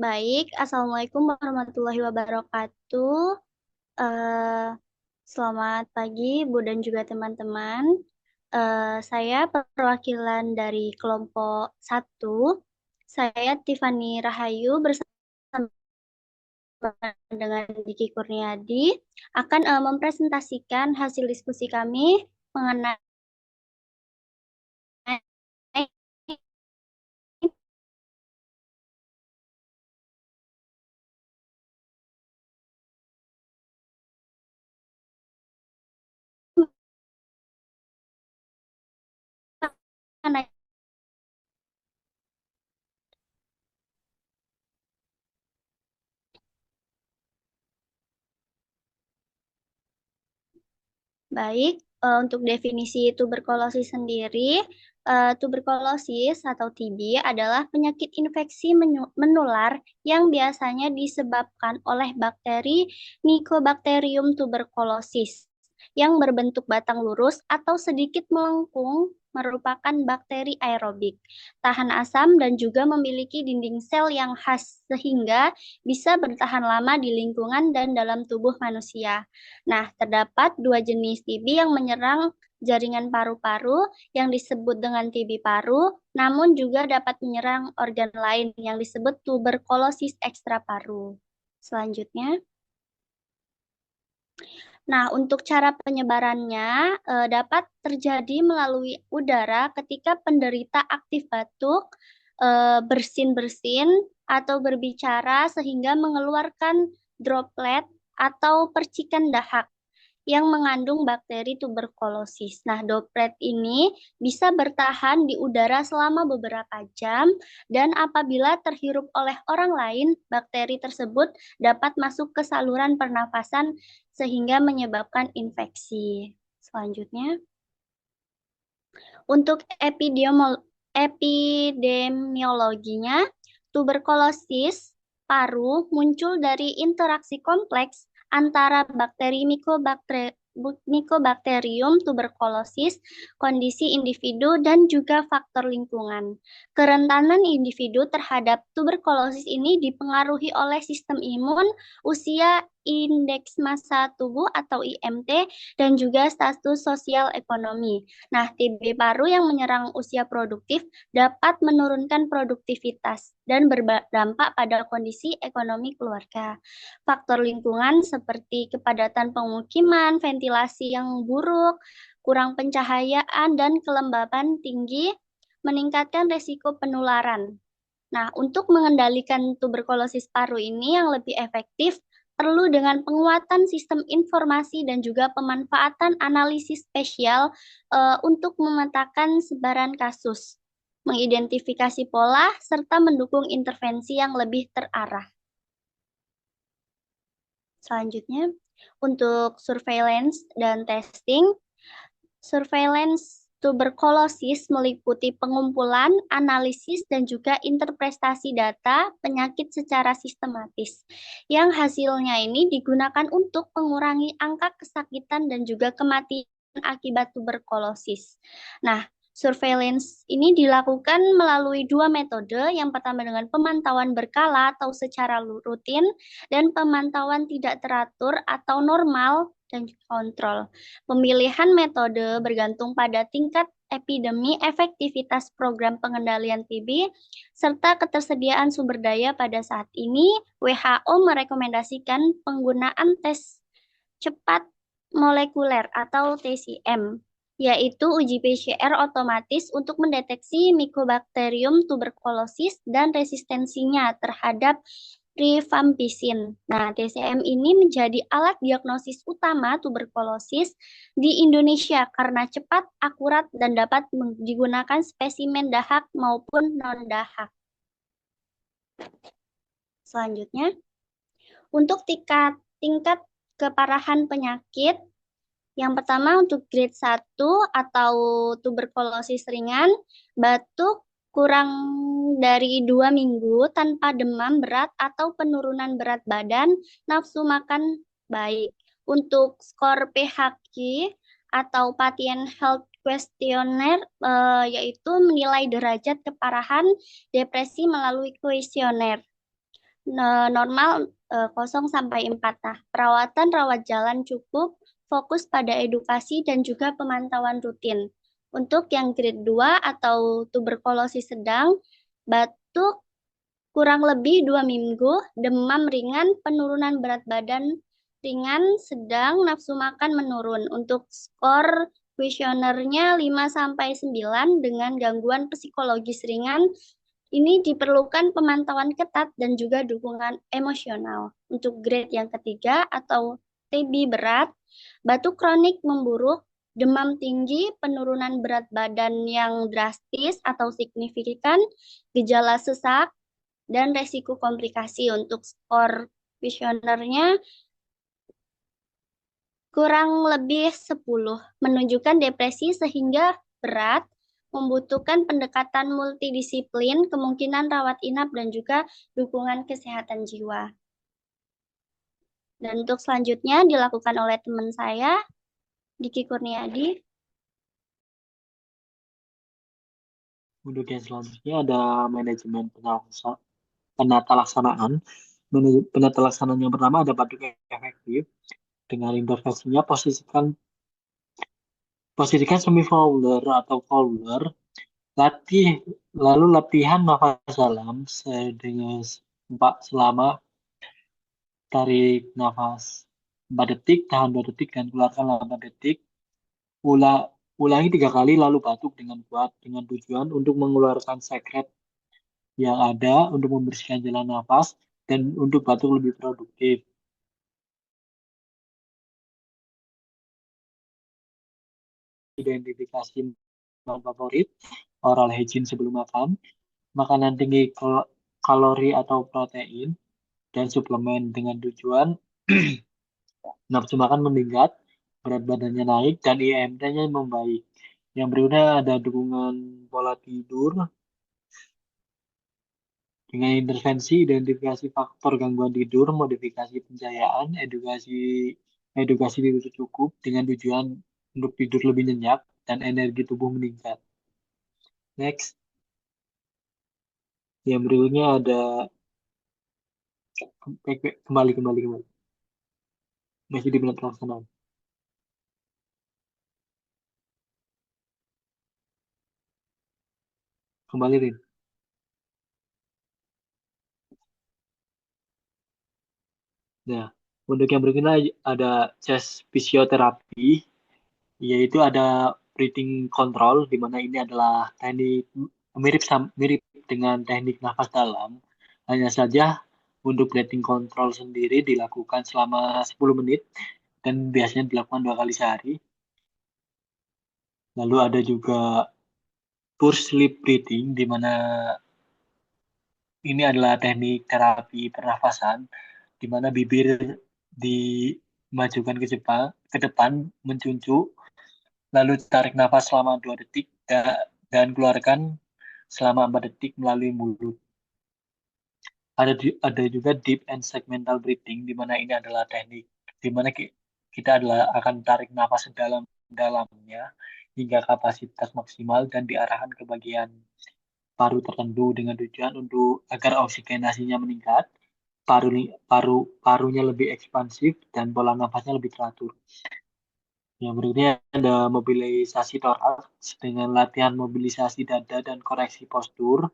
Baik, Assalamualaikum warahmatullahi wabarakatuh. Eh, Selamat pagi, Bu dan juga teman-teman. Saya perwakilan dari kelompok satu. Saya Tiffany Rahayu bersama dengan Diki Kurniadi akan mempresentasikan hasil diskusi kami mengenai mengenai Baik, untuk definisi tuberkulosis sendiri, tuberkulosis atau TB adalah penyakit infeksi menular yang biasanya disebabkan oleh bakteri Mycobacterium tuberculosis yang berbentuk batang lurus atau sedikit melengkung, merupakan bakteri aerobik, tahan asam dan juga memiliki dinding sel yang khas sehingga bisa bertahan lama di lingkungan dan dalam tubuh manusia. Nah, terdapat dua jenis TB yang menyerang jaringan paru-paru yang disebut dengan TB paru, namun juga dapat menyerang organ lain yang disebut tuberkulosis ekstraparu. Selanjutnya, nah untuk cara penyebarannya dapat terjadi melalui udara ketika penderita aktif batuk, bersin-bersin, atau berbicara sehingga mengeluarkan droplet atau percikan dahak yang mengandung bakteri tuberkulosis. Nah, droplet ini bisa bertahan di udara selama beberapa jam dan apabila terhirup oleh orang lain, bakteri tersebut dapat masuk ke saluran pernafasan sehingga menyebabkan infeksi. Selanjutnya, untuk epidemiologinya, tuberkulosis paru muncul dari interaksi kompleks antara bakteri Mycobacterium tuberculosis, kondisi individu, dan juga faktor lingkungan. Kerentanan individu terhadap tuberkulosis ini dipengaruhi oleh sistem imun, usia, indeks massa tubuh atau IMT, dan juga status sosial ekonomi. Nah, TB paru yang menyerang usia produktif dapat menurunkan produktivitas dan berdampak pada kondisi ekonomi keluarga. Faktor lingkungan seperti kepadatan pemukiman, ventilasi yang buruk, kurang pencahayaan, dan kelembaban tinggi meningkatkan resiko penularan. Nah, untuk mengendalikan tuberkulosis paru ini yang lebih efektif, perlu dengan penguatan sistem informasi dan juga pemanfaatan analisis spesial untuk memetakan sebaran kasus, mengidentifikasi pola, serta mendukung intervensi yang lebih terarah. Selanjutnya, untuk surveillance dan testing, surveillance tuberkulosis meliputi pengumpulan, analisis, dan juga interpretasi data penyakit secara sistematis, yang hasilnya ini digunakan untuk mengurangi angka kesakitan dan juga kematian akibat tuberkulosis. Nah, surveillance ini dilakukan melalui dua metode. Yang pertama dengan pemantauan berkala atau secara rutin, dan pemantauan tidak teratur atau normal dan kontrol. Pemilihan metode bergantung pada tingkat epidemi, efektivitas program pengendalian TB, serta ketersediaan sumber daya pada saat ini. WHO merekomendasikan penggunaan tes cepat molekuler atau TCM, yaitu uji PCR otomatis untuk mendeteksi Mycobacterium tuberculosis dan resistensinya terhadap rifampicin. Nah, TCM ini menjadi alat diagnosis utama tuberkulosis di Indonesia karena cepat, akurat, dan dapat digunakan spesimen dahak maupun non-dahak. Selanjutnya, untuk tingkat keparahan penyakit, yang pertama untuk grade 1 atau tuberkulosis ringan, batuk kurang dari 2 minggu tanpa demam berat atau penurunan berat badan, nafsu makan baik. Untuk skor PHQ atau Patient Health Questionnaire, yaitu menilai derajat keparahan depresi melalui kuesioner. normal 0 sampai 4. Nah, perawatan rawat jalan cukup fokus pada edukasi dan juga pemantauan rutin. Untuk yang grade 2 atau tuberkulosis sedang, batuk kurang lebih 2 minggu, demam ringan, penurunan berat badan ringan, sedang, nafsu makan menurun. Untuk skor kuesionernya 5 sampai 9 dengan gangguan psikologis ringan, ini diperlukan pemantauan ketat dan juga dukungan emosional. Untuk grade yang ketiga atau TB berat, batuk kronik memburuk, demam tinggi, penurunan berat badan yang drastis atau signifikan, gejala sesak, dan resiko komplikasi. Untuk skor kuesionernya kurang lebih 10, menunjukkan depresi sehingga berat, membutuhkan pendekatan multidisiplin, kemungkinan rawat inap, dan juga dukungan kesehatan jiwa. Dan untuk selanjutnya dilakukan oleh teman saya, Diki Kurniadi. Untuk yang selanjutnya ada manajemen penata laksanaan. Penata laksanaan yang pertama ada batuk efektif. Dengan intervensinya posisikan semi fowler atau fowler. Lalu latihan nafas dalam dengan selama tarik nafas 4 detik, tahan 2 detik, dan keluarkan 8 detik. Ulangi 3 kali lalu batuk dengan kuat dengan tujuan untuk mengeluarkan sekret yang ada untuk membersihkan jalan nafas dan untuk batuk lebih produktif. Identifikasi makanan favorit, oral hygiene sebelum makan, makanan tinggi kalori atau protein, dan suplemen dengan tujuan nafsu makan meningkat, berat badannya naik, dan IMT-nya membaik. Yang berikutnya ada dukungan pola tidur dengan intervensi identifikasi faktor gangguan tidur, modifikasi pencahayaan, edukasi tidur cukup dengan tujuan untuk tidur lebih nyenyak dan energi tubuh meningkat. Next, yang berikutnya ada kembali. Masih di bulan pelaksanaan. Kembali, Rin. Nah, untuk yang berikutnya ada chest fisioterapi, yaitu ada breathing control, di mana ini adalah teknik mirip dengan teknik nafas dalam. Hanya saja untuk breathing control sendiri dilakukan selama 10 menit dan biasanya dilakukan 2 kali sehari. Lalu ada juga forced sleep breathing, di mana ini adalah teknik terapi pernafasan, di mana bibir dimajukan ke depan, mencuncu, lalu tarik nafas selama 2 detik dan keluarkan selama 4 detik melalui mulut. Ada juga deep and segmental breathing, di mana ini adalah teknik di mana kita akan tarik nafas sedalam-dalamnya hingga kapasitas maksimal dan diarahkan ke bagian paru tertentu dengan tujuan agar oksigenasinya meningkat, parunya lebih ekspansif, dan pola nafasnya lebih teratur. Yang berikutnya ada mobilisasi toraks dengan latihan mobilisasi dada dan koreksi postur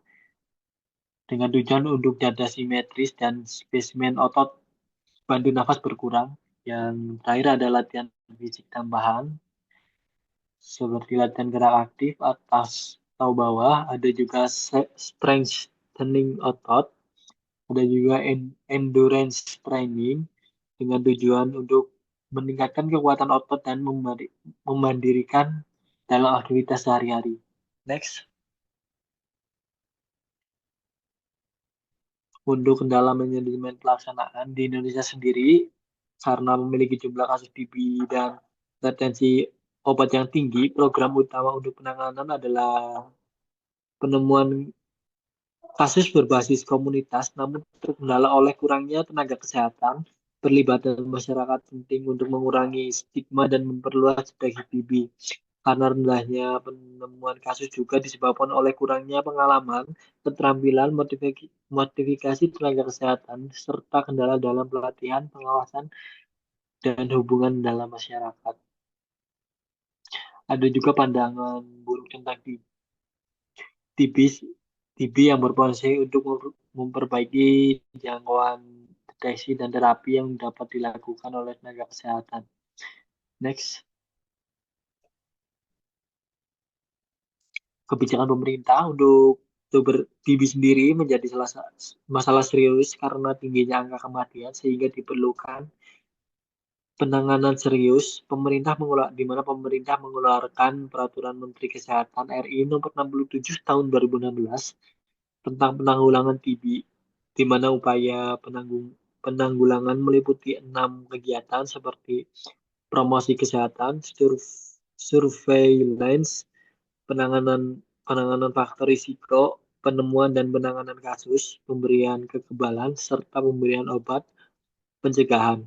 dengan tujuan untuk dada simetris dan spesimen otot bantu nafas berkurang. Yang terakhir ada latihan fisik tambahan seperti latihan gerak aktif atas atau bawah, ada juga strengthening otot, ada juga endurance training dengan tujuan untuk meningkatkan kekuatan otot dan memandirikan dalam aktivitas sehari-hari. Next. Untuk kendala manajemen pelaksanaan di Indonesia sendiri, karena memiliki jumlah kasus TB dan retensi obat yang tinggi, program utama untuk penanganan adalah penemuan kasus berbasis komunitas, namun terkendala oleh kurangnya tenaga kesehatan, perlibatan masyarakat penting untuk mengurangi stigma dan memperluas deteksi TB. Karena rendahnya penemuan kasus juga disebabkan oleh kurangnya pengalaman, keterampilan, modifikasi tenaga kesehatan, serta kendala dalam pelatihan, pengawasan, dan hubungan dalam masyarakat. Ada juga pandangan buruk tentang TB, TB yang berpotensi untuk memperbaiki jangkauan deteksi dan terapi yang dapat dilakukan oleh tenaga kesehatan. Next, kebijakan pemerintah untuk TB sendiri menjadi masalah serius karena tingginya angka kematian sehingga diperlukan penanganan serius. Di mana pemerintah mengeluarkan Peraturan Menteri Kesehatan RI Nomor 67 Tahun 2016 tentang penanggulangan TB, di mana upaya penanggulangan meliputi 6 kegiatan seperti promosi kesehatan, surveillance, penanganan penanganan faktor risiko, penemuan dan penanganan kasus, pemberian kekebalan, serta pemberian obat pencegahan.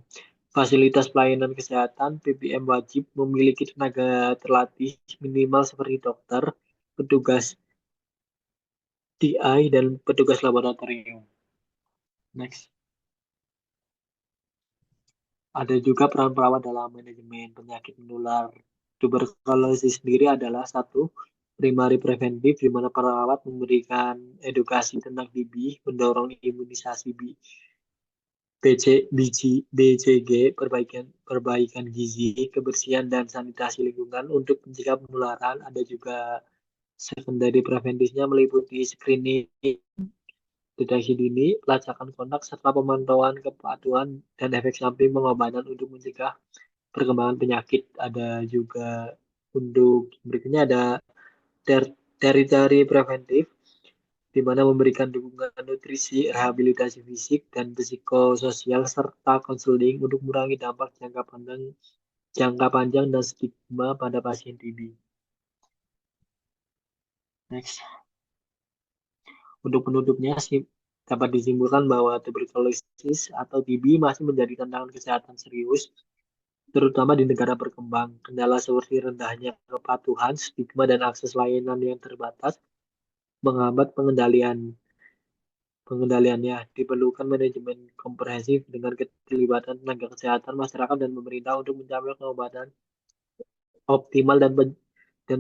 Fasilitas pelayanan kesehatan PPM wajib memiliki tenaga terlatih minimal seperti dokter, petugas DI, dan petugas laboratorium. Next. Ada juga peran perawat dalam manajemen penyakit menular. Tuberkulosis sendiri adalah satu primary preventif di mana perawat memberikan edukasi tentang TB, mendorong imunisasi BCG, perbaikan gizi, kebersihan dan sanitasi lingkungan untuk mencegah penularan. Ada juga secondary preventifnya meliputi screening, deteksi dini, pelacakan kontak, serta pemantauan kepatuhan dan efek samping pengobatan untuk mencegah perkembangan penyakit. Ada juga untuk berikutnya ada teritori preventif, di mana memberikan dukungan nutrisi, rehabilitasi fisik, dan psikososial, serta konseling untuk mengurangi dampak jangka panjang dan stigma pada pasien TB. Next. Untuk penutupnya, dapat disimpulkan bahwa tuberkulosis atau TB masih menjadi tantangan kesehatan serius, terutama di negara berkembang. Kendala seperti rendahnya kepatuhan, stigma, dan akses layanan yang terbatas menghambat pengendaliannya. Diperlukan manajemen komprehensif dengan keterlibatan tenaga kesehatan, masyarakat, dan pemerintah untuk mencapai pengobatan optimal dan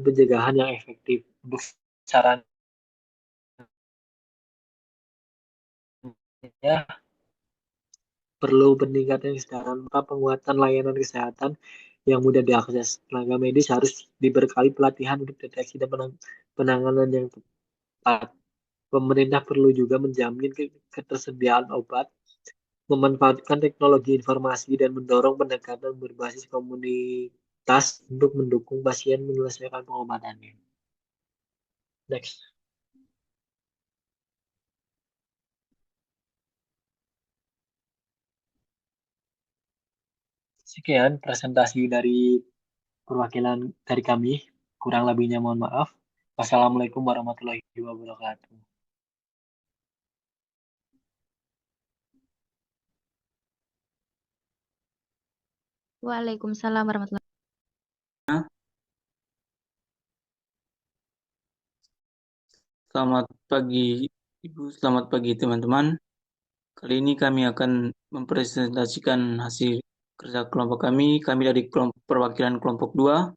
pencegahan yang efektif. Untuk sarannya, perlu peningkatan kesadaran, maka penguatan layanan kesehatan yang mudah diakses. Tenaga medis harus dibekali pelatihan untuk deteksi dan penanganan yang tepat. Pemerintah perlu juga menjamin ketersediaan obat, memanfaatkan teknologi informasi, dan mendorong pendekatan berbasis komunitas untuk mendukung pasien menyelesaikan pengobatannya. Next. Sekian presentasi dari perwakilan dari kami. Kurang lebihnya mohon maaf. Wassalamualaikum warahmatullahi wabarakatuh. Waalaikumsalam warahmatullahi wabarakatuh. Selamat pagi Ibu, selamat pagi teman-teman. Kali ini kami akan mempresentasikan hasil kerja kelompok kami. Kami dari perwakilan kelompok 2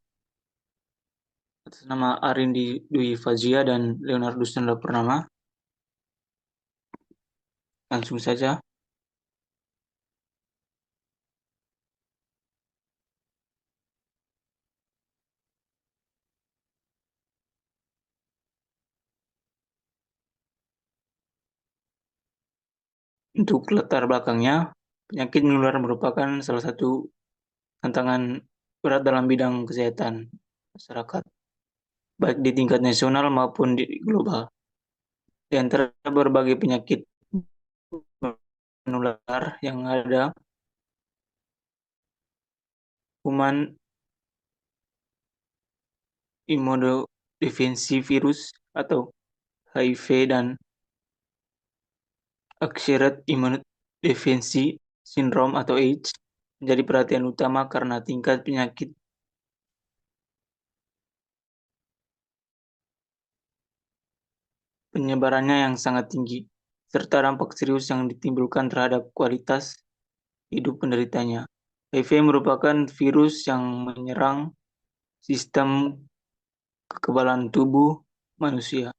atas nama Arindi Dwi Fazia dan Leonardo Sandra Purnama. Langsung saja. Untuk latar belakangnya, penyakit menular merupakan salah satu tantangan berat dalam bidang kesehatan masyarakat, baik di tingkat nasional maupun di global. Di antara berbagai penyakit menular yang ada, kuman imunodefensi virus atau HIV dan acquired immunodeficiency syndrome atau AIDS menjadi perhatian utama karena tingkat penyakit penyebarannya yang sangat tinggi, serta dampak serius yang ditimbulkan terhadap kualitas hidup penderitanya. HIV merupakan virus yang menyerang sistem kekebalan tubuh manusia,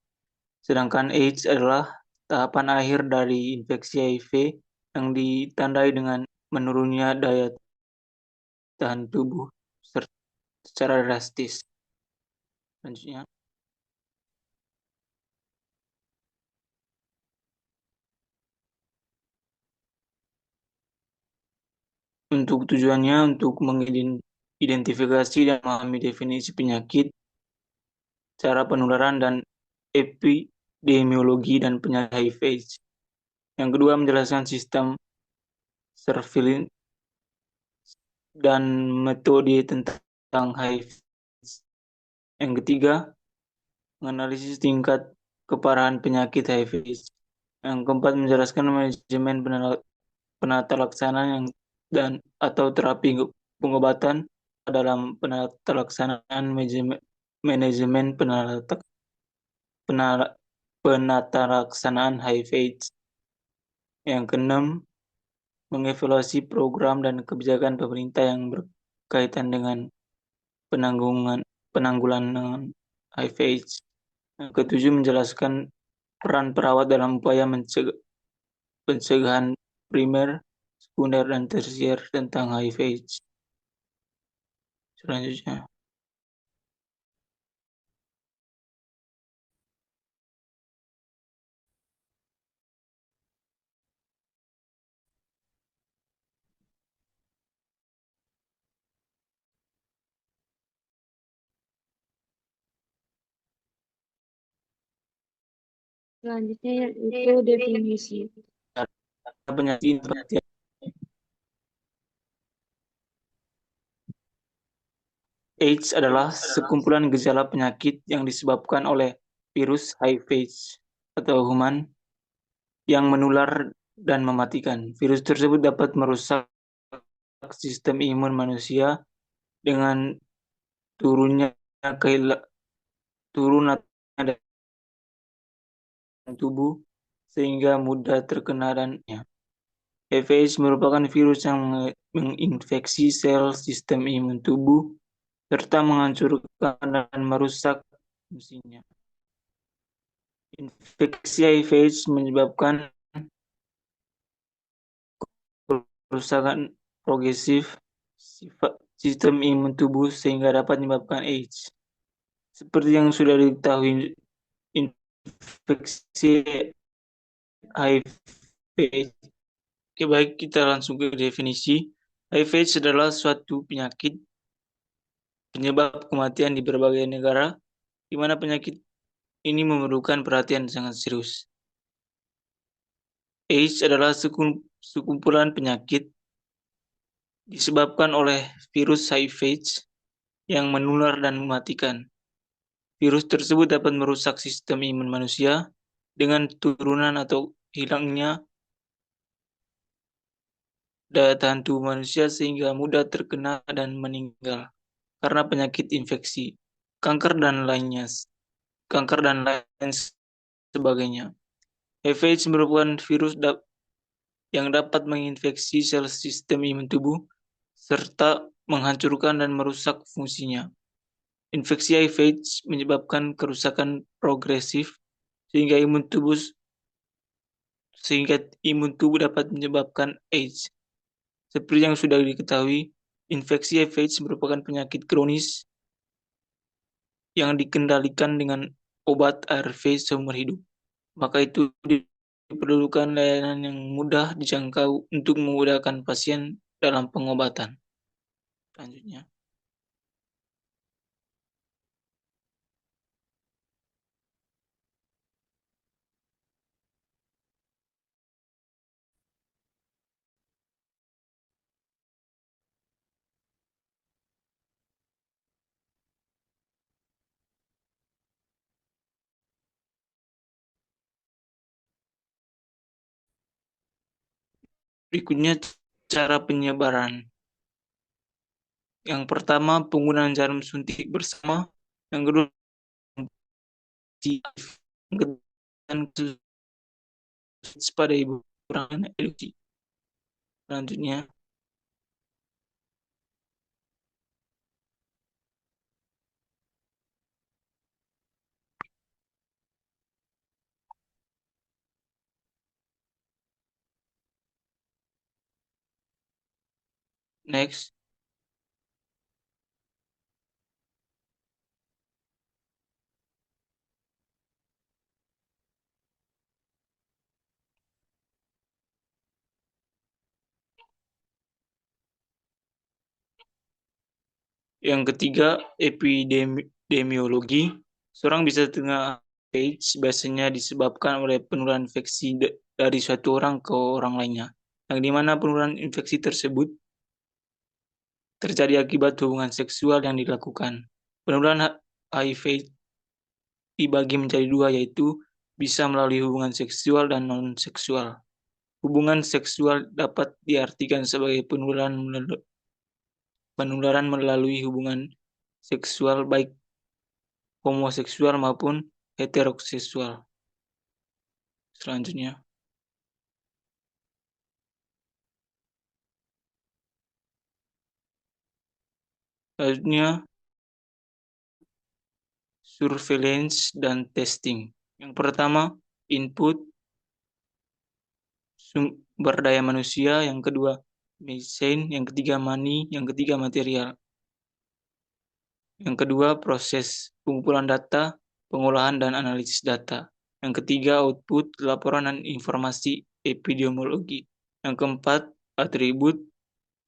sedangkan AIDS adalah tahapan akhir dari infeksi HIV yang ditandai dengan menurunnya daya tahan tubuh secara drastis. Selanjutnya, untuk tujuannya untuk mengidentifikasi dan memahami definisi penyakit, cara penularan, dan epidemiologi dan penyakit HIV/AIDS. Yang kedua, menjelaskan sistem surveillance dan metode tentang HIV. Yang ketiga, menganalisis tingkat keparahan penyakit HIV. Yang keempat, menjelaskan manajemen penata laksanaan atau terapi pengobatan dalam penata laksanaan manajemen penata laksanaan HIV/AIDS. Yang keenam, mengevaluasi program dan kebijakan pemerintah yang berkaitan dengan penanggulangan HIV/AIDS. Yang ketujuh, menjelaskan peran perawat dalam upaya pencegahan primer, sekunder, dan tersier tentang HIV/AIDS. Selanjutnya, Selanjutnya yaitu definisi. penyakit AIDS adalah sekumpulan gejala penyakit yang disebabkan oleh virus HIV/AIDS atau human yang menular dan mematikan. Virus tersebut dapat merusak sistem imun manusia dengan turunnya dalam tubuh sehingga mudah terkena dan HIV/AIDS merupakan virus yang menginfeksi sel sistem imun tubuh serta menghancurkan dan merusak fungsinya. Infeksi HIV/AIDS menyebabkan kerusakan progresif sistem imun tubuh sehingga dapat menyebabkan AIDS. Seperti yang sudah diketahui, infeksi HIV. Oke, baik, kita langsung ke definisi. HIV/AIDS adalah suatu penyakit penyebab kematian di berbagai negara, di mana penyakit ini memerlukan perhatian sangat serius. AIDS adalah sekumpulan penyakit disebabkan oleh virus HIV/AIDS yang menular dan mematikan. Virus tersebut dapat merusak sistem imun manusia dengan turunan atau hilangnya daya tahan tubuh manusia sehingga mudah terkena dan meninggal karena penyakit infeksi, kanker dan lain sebagainya. HIV/AIDS merupakan virus yang dapat menginfeksi sel sistem imun tubuh serta menghancurkan dan merusak fungsinya. Infeksi HIV/AIDS menyebabkan kerusakan progresif sehingga imun tubuh dapat menyebabkan AIDS. Seperti yang sudah diketahui, infeksi HIV/AIDS merupakan penyakit kronis yang dikendalikan dengan obat ARV seumur hidup. Maka itu diperlukan layanan yang mudah dijangkau untuk memudahkan pasien dalam pengobatan. Selanjutnya, berikutnya cara penyebaran. Yang pertama, penggunaan jarum suntik bersama. Yang kedua, pada ibu kurang eduksi. Selanjutnya, next, yang ketiga, epidemiologi. Seorang bisa terkena AIDS biasanya disebabkan oleh penularan infeksi dari suatu orang ke orang lainnya, yang dimana penularan infeksi tersebut terjadi akibat hubungan seksual yang dilakukan. Penularan HIV dibagi menjadi dua, yaitu bisa melalui hubungan seksual dan non-seksual. Hubungan seksual dapat diartikan sebagai penularan melalui hubungan seksual baik homoseksual maupun heteroseksual. Selanjutnya, surveillance dan testing. Yang pertama, input sumber daya manusia, yang kedua mesin, yang ketiga money, yang ketiga material. Yang kedua, proses pengumpulan data, pengolahan dan analisis data. Yang ketiga, output, laporan dan informasi epidemiologi. Yang keempat, atribut,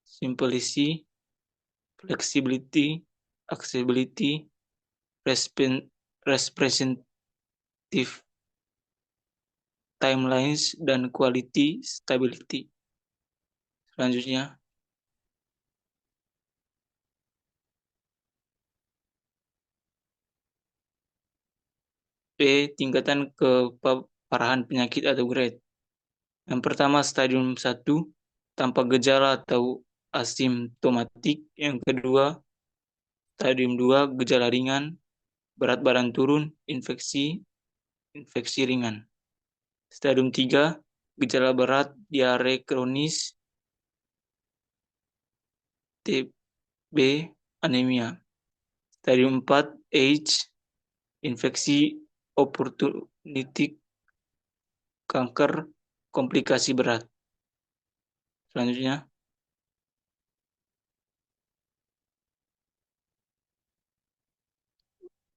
simplicity, flexibility, accessibility, representative timelines, dan quality stability. Selanjutnya, tingkatan keparahan penyakit atau grade. Yang pertama, stadium 1, tanpa gejala atau asimptomatik. Yang kedua, stadium 2, gejala ringan, berat badan turun, infeksi ringan. Stadium 3, gejala berat, diare kronis, TB, anemia. Stadium 4, AIDS, infeksi opportunistic, kanker, komplikasi berat. Selanjutnya,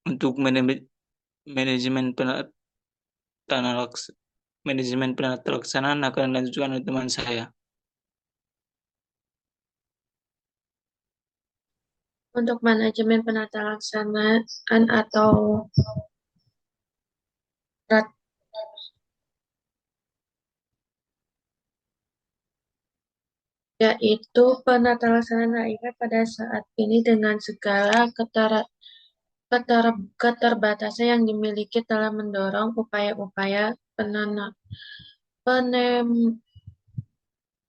untuk manajemen penata laksanaan akan dilanjutkan oleh teman saya. Untuk manajemen penata laksanaan atau yaitu penata laksanaan HIV pada saat ini dengan segala keterbatasan yang dimiliki telah mendorong upaya-upaya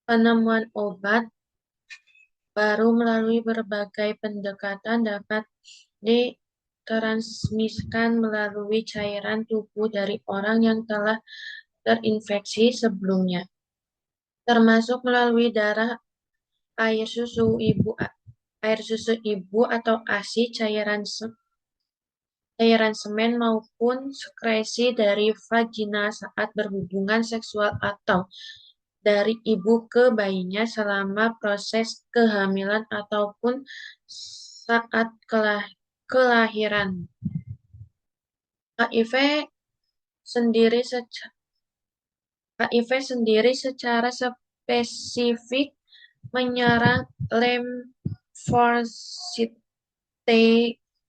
penemuan obat baru melalui berbagai pendekatan dapat ditransmisikan melalui cairan tubuh dari orang yang telah terinfeksi sebelumnya, termasuk melalui darah, air susu ibu atau ASI, cairan semen maupun sekresi dari vagina saat berhubungan seksual atau dari ibu ke bayinya selama proses kehamilan ataupun saat kelahiran. HIV sendiri secara spesifik menyerang limfosit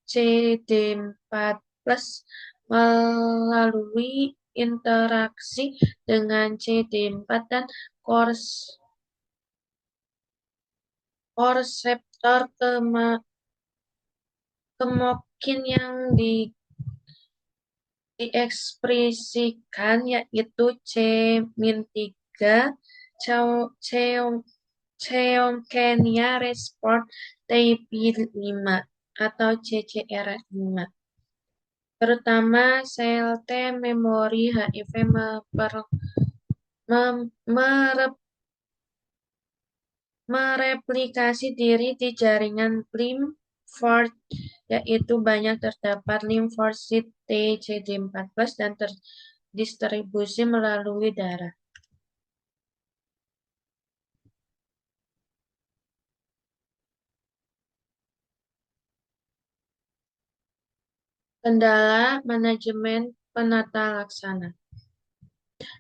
CD4+ melalui interaksi dengan CD4 dan reseptor kemokin yang diekspresikan yaitu C-3, Ceonkenia respond type 5 atau CCR5. Terutama sel T memori HIV mereplikasi diri di jaringan limfoid, yaitu banyak terdapat limfosit T CD14 dan terdistribusi melalui darah. Kendala manajemen penata laksana.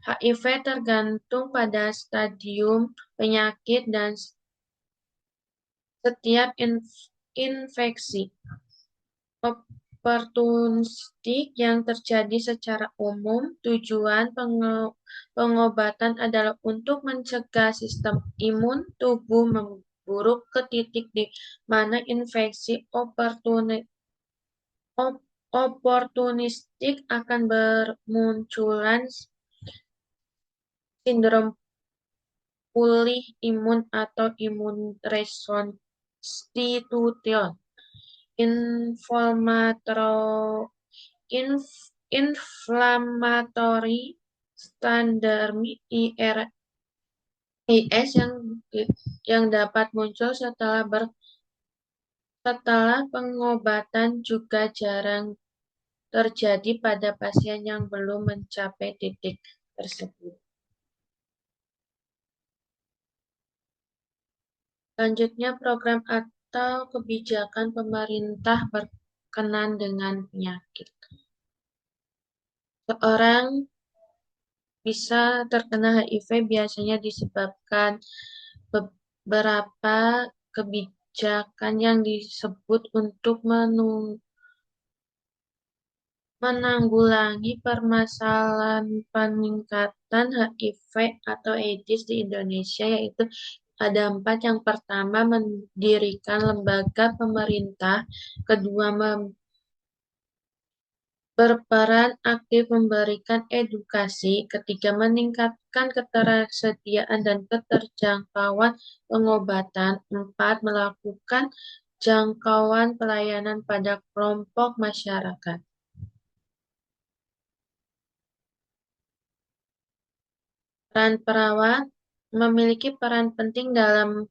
HIV tergantung pada stadium penyakit dan setiap infeksi oportunistik yang terjadi secara umum. Tujuan pengobatan adalah untuk mencegah sistem imun tubuh memburuk ke titik di mana infeksi oportunistik akan bermunculan sindrom pulih imun atau imun reconstitution, inflammatory syndrome IS yang dapat muncul setelah pengobatan juga jarang terjadi pada pasien yang belum mencapai titik tersebut. Selanjutnya, program atau kebijakan pemerintah berkenaan dengan penyakit. Seorang bisa terkena HIV biasanya disebabkan beberapa kebijakan yang disebut untuk menanggulangi permasalahan peningkatan HIV atau AIDS di Indonesia, yaitu ada 4. Yang pertama, mendirikan lembaga pemerintah. Kedua, berperan aktif memberikan edukasi. Ketiga, meningkatkan ketersediaan dan keterjangkauan pengobatan. 4, melakukan jangkauan pelayanan pada kelompok masyarakat. Peran perawat memiliki peran penting dalam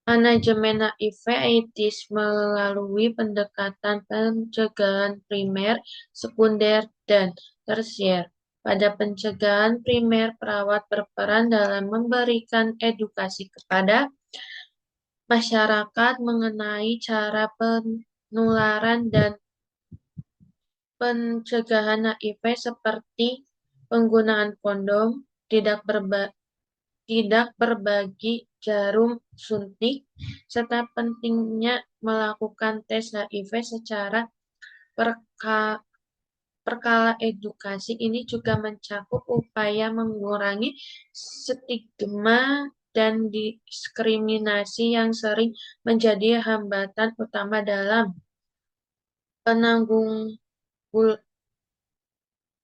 manajemen HIV/AIDS melalui pendekatan pencegahan primer, sekunder, dan tersier. Pada pencegahan primer, perawat berperan dalam memberikan edukasi kepada masyarakat mengenai cara penularan dan pencegahan HIV seperti penggunaan kondom, tidak berbagi jarum suntik, serta pentingnya melakukan tes HIV secara berkala. Edukasi ini juga mencakup upaya mengurangi stigma dan diskriminasi yang sering menjadi hambatan utama dalam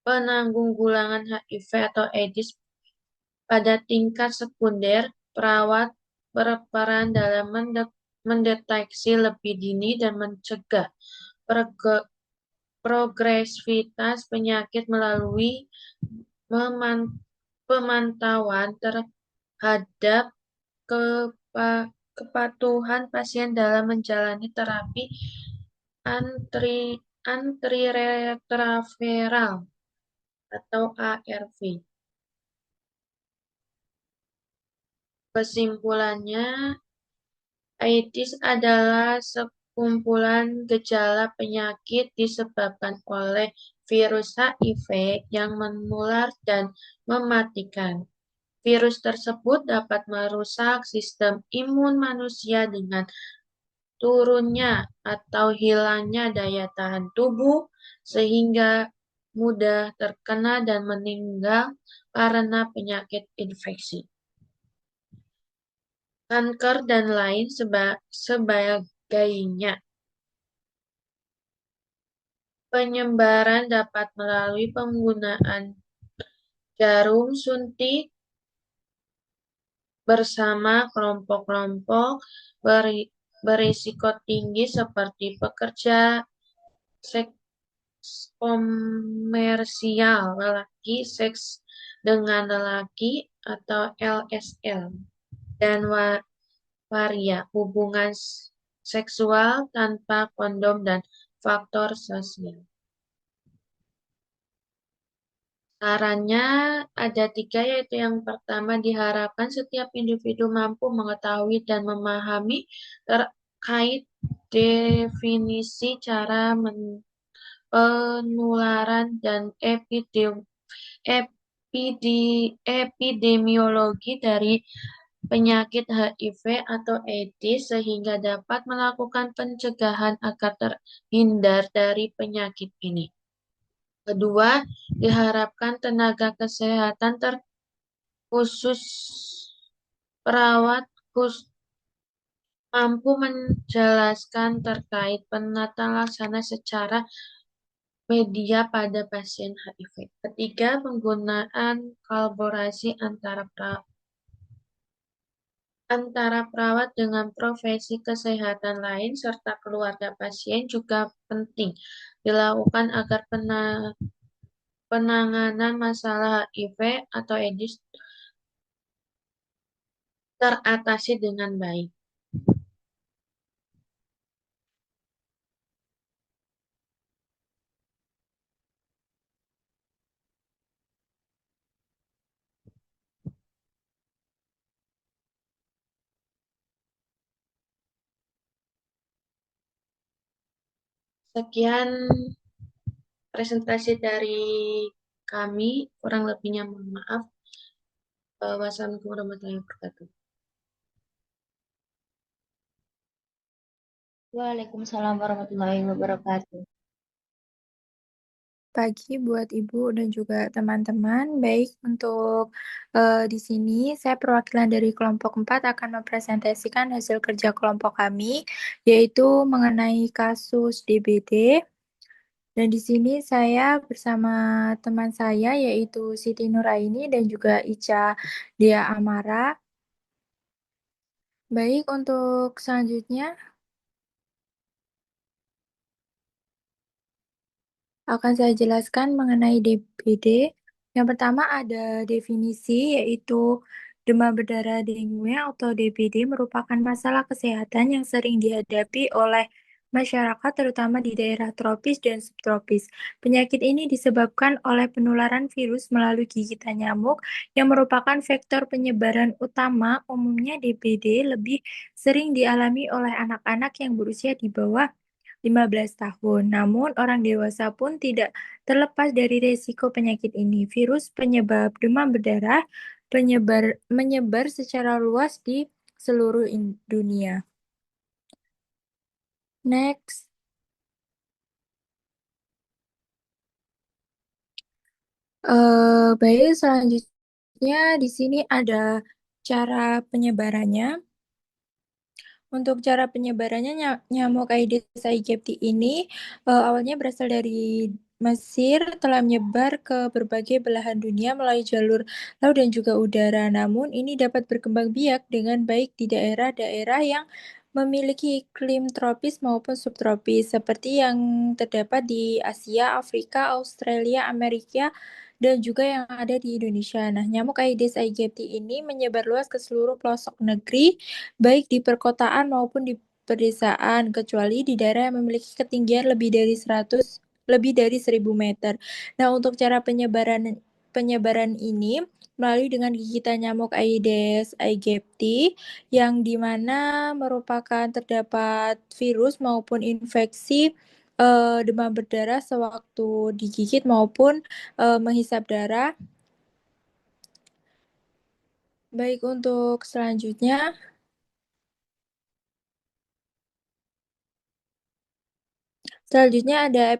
penanggulangan HIV atau AIDS. Pada tingkat sekunder, perawat berperan dalam mendeteksi lebih dini dan mencegah progresivitas penyakit melalui pemantauan terhadap kepatuhan pasien dalam menjalani terapi antiretroviral atau ARV. Kesimpulannya, AIDS adalah sekumpulan gejala penyakit disebabkan oleh virus HIV yang menular dan mematikan. Virus tersebut dapat merusak sistem imun manusia dengan turunnya atau hilangnya daya tahan tubuh, sehingga mudah terkena dan meninggal karena penyakit infeksi, kanker, dan lain sebagainya. Penyebaran dapat melalui penggunaan jarum suntik bersama kelompok-kelompok berisiko tinggi seperti pekerja komersial lelaki, seks dengan lelaki atau LSL, dan waria, hubungan seksual tanpa kondom dan faktor sosial. Sarannya ada 3, yaitu yang pertama, diharapkan setiap individu mampu mengetahui dan memahami terkait definisi cara penularan dan epidemiologi dari penyakit HIV atau AIDS sehingga dapat melakukan pencegahan agar terhindar dari penyakit ini. Kedua, diharapkan tenaga kesehatan khusus perawat mampu menjelaskan terkait penata laksana secara media pada pasien HIV. Ketiga, penggunaan kolaborasi antara perawat dengan profesi kesehatan lain serta keluarga pasien juga penting dilakukan agar penanganan masalah HIV atau AIDS teratasi dengan baik. Sekian presentasi dari kami, kurang lebihnya mohon maaf. Wassalamualaikum warahmatullahi wabarakatuh. Waalaikumsalam warahmatullahi wabarakatuh. Pagi buat Ibu dan juga teman-teman. Baik, untuk di sini saya perwakilan dari kelompok 4 akan mempresentasikan hasil kerja kelompok kami, yaitu mengenai kasus DBD. Dan di sini saya bersama teman saya, yaitu Siti Nuraini dan juga Ica Dia Amara. Baik, untuk selanjutnya akan saya jelaskan mengenai DBD. Yang pertama ada definisi, yaitu demam berdarah dengue atau DBD merupakan masalah kesehatan yang sering dihadapi oleh masyarakat terutama di daerah tropis dan subtropis. Penyakit ini disebabkan oleh penularan virus melalui gigitan nyamuk yang merupakan vektor penyebaran utama. Umumnya DBD lebih sering dialami oleh anak-anak yang berusia di bawah 15 tahun. Namun, orang dewasa pun tidak terlepas dari risiko penyakit ini. Virus penyebab demam berdarah menyebar secara luas di seluruh dunia. Next. Baik, selanjutnya di sini ada cara penyebarannya. Untuk cara penyebarannya, nyamuk Aedes aegypti ini awalnya berasal dari Mesir, telah menyebar ke berbagai belahan dunia melalui jalur laut dan juga udara. Namun, ini dapat berkembang biak dengan baik di daerah-daerah yang memiliki iklim tropis maupun subtropis, seperti yang terdapat di Asia, Afrika, Australia, Amerika, dan juga yang ada di Indonesia. Nah, nyamuk Aedes aegypti ini menyebar luas ke seluruh pelosok negeri, baik di perkotaan maupun di pedesaan, kecuali di daerah yang memiliki ketinggian lebih dari 1.000 meter. Nah, untuk cara penyebaran ini melalui dengan gigitan nyamuk Aedes aegypti yang dimana merupakan terdapat virus maupun infeksi demam berdarah sewaktu digigit maupun menghisap darah. Baik, untuk selanjutnya ada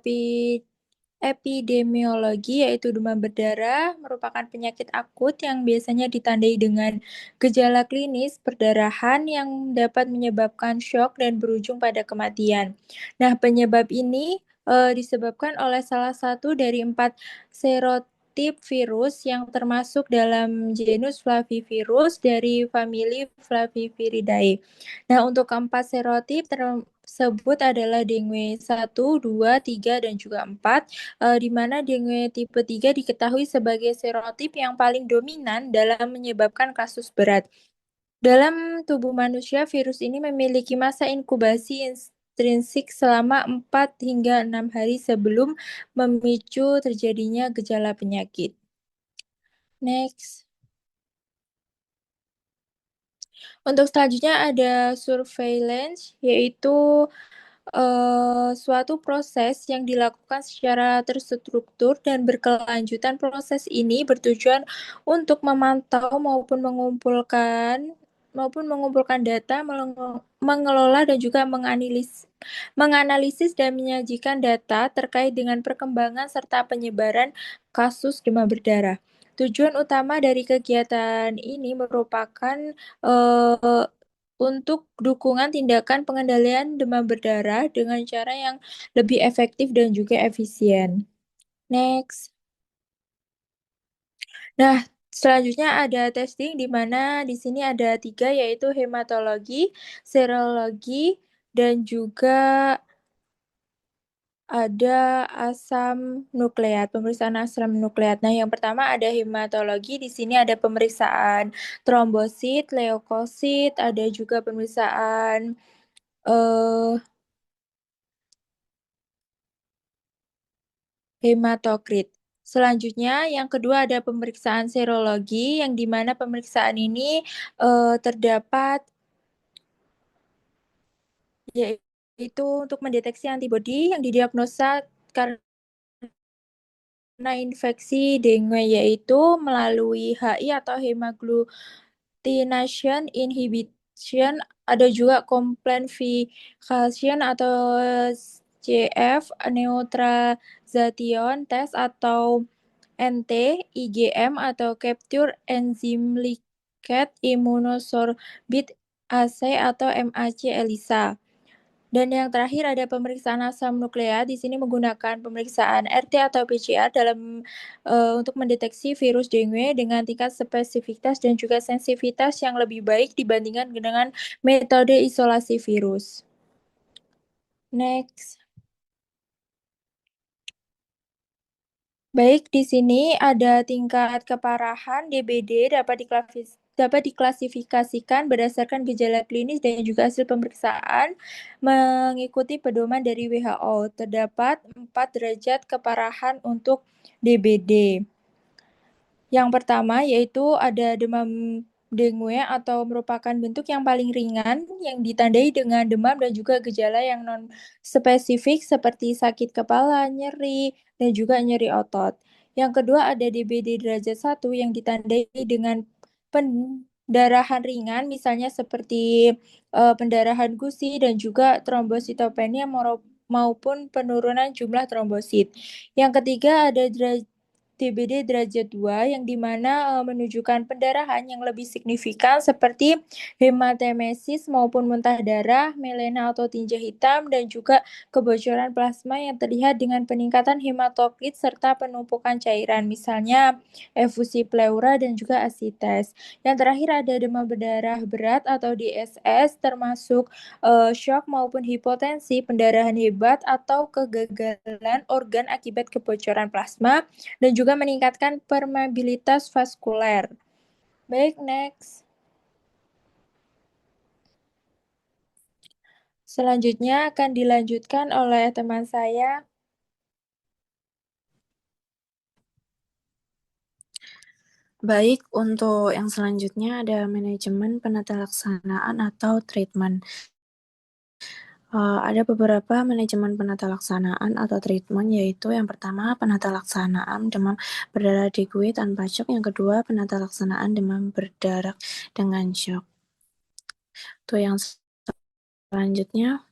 epidemiologi, yaitu demam berdarah merupakan penyakit akut yang biasanya ditandai dengan gejala klinis perdarahan yang dapat menyebabkan shock dan berujung pada kematian. Nah, penyebab ini disebabkan oleh salah satu dari 4 serotip virus yang termasuk dalam genus Flavivirus dari famili Flaviviridae. Nah, untuk keempat serotip tersebut adalah dengue 1, 2, 3, dan juga 4, di mana dengue tipe 3 diketahui sebagai serotip yang paling dominan dalam menyebabkan kasus berat. Dalam tubuh manusia, virus ini memiliki masa inkubasi intrinsik selama 4 hingga 6 hari sebelum memicu terjadinya gejala penyakit. Next. Untuk selanjutnya ada surveillance, yaitu suatu proses yang dilakukan secara terstruktur dan berkelanjutan. Proses ini bertujuan untuk memantau maupun mengumpulkan data, mengelola dan juga menganalisis dan menyajikan data terkait dengan perkembangan serta penyebaran kasus demam berdarah. Tujuan utama dari kegiatan ini merupakan untuk dukungan tindakan pengendalian demam berdarah dengan cara yang lebih efektif dan juga efisien. Next. Nah, selanjutnya ada testing di mana di sini ada 3, yaitu hematologi, serologi, dan juga ada asam nukleat, pemeriksaan asam nukleat. Nah, yang pertama ada hematologi. Di sini ada pemeriksaan trombosit, leukosit, ada juga pemeriksaan hematokrit. Selanjutnya, yang kedua ada pemeriksaan serologi, yang di mana pemeriksaan ini terdapat yaitu untuk mendeteksi antibodi yang didiagnosa karena infeksi dengue, yaitu melalui HI atau hemagglutination inhibition, ada juga complementation atau CF, neutralization test atau NT, IgM atau capture enzyme linked immunosorbit assay atau MAC ELISA. Dan yang terakhir ada pemeriksaan asam nukleat. Di sini menggunakan pemeriksaan RT atau PCR untuk mendeteksi virus dengue dengan tingkat spesifitas dan juga sensitivitas yang lebih baik dibandingkan dengan metode isolasi virus. Next. Baik, di sini ada tingkat keparahan DBD dapat diklasifikasikan berdasarkan gejala klinis dan juga hasil pemeriksaan mengikuti pedoman dari WHO. Terdapat 4 derajat keparahan untuk DBD. Yang pertama yaitu ada demam dengue atau merupakan bentuk yang paling ringan yang ditandai dengan demam dan juga gejala yang non spesifik seperti sakit kepala, nyeri, dan juga nyeri otot. Yang kedua ada DBD derajat 1 yang ditandai dengan pendarahan ringan, misalnya seperti pendarahan gusi dan juga trombositopenia maupun penurunan jumlah trombosit. Yang ketiga ada DBD derajat 2 yang dimana menunjukkan pendarahan yang lebih signifikan seperti hematemesis maupun muntah darah, melena atau tinja hitam, dan juga kebocoran plasma yang terlihat dengan peningkatan hematokrit serta penumpukan cairan, misalnya efusi pleura dan juga asites. Yang terakhir ada demam berdarah berat atau DSS termasuk shock maupun hipotensi, pendarahan hebat atau kegagalan organ akibat kebocoran plasma, dan juga meningkatkan permeabilitas vaskuler. Baik, next. Selanjutnya akan dilanjutkan oleh teman saya. Baik, untuk yang selanjutnya ada manajemen penata laksanaan atau treatment. Ada beberapa manajemen penata laksanaan atau treatment, yaitu yang pertama penata laksanaan demam berdarah dengue tanpa shock, yang kedua penata laksanaan demam berdarah dengan shock. Tuh yang selanjutnya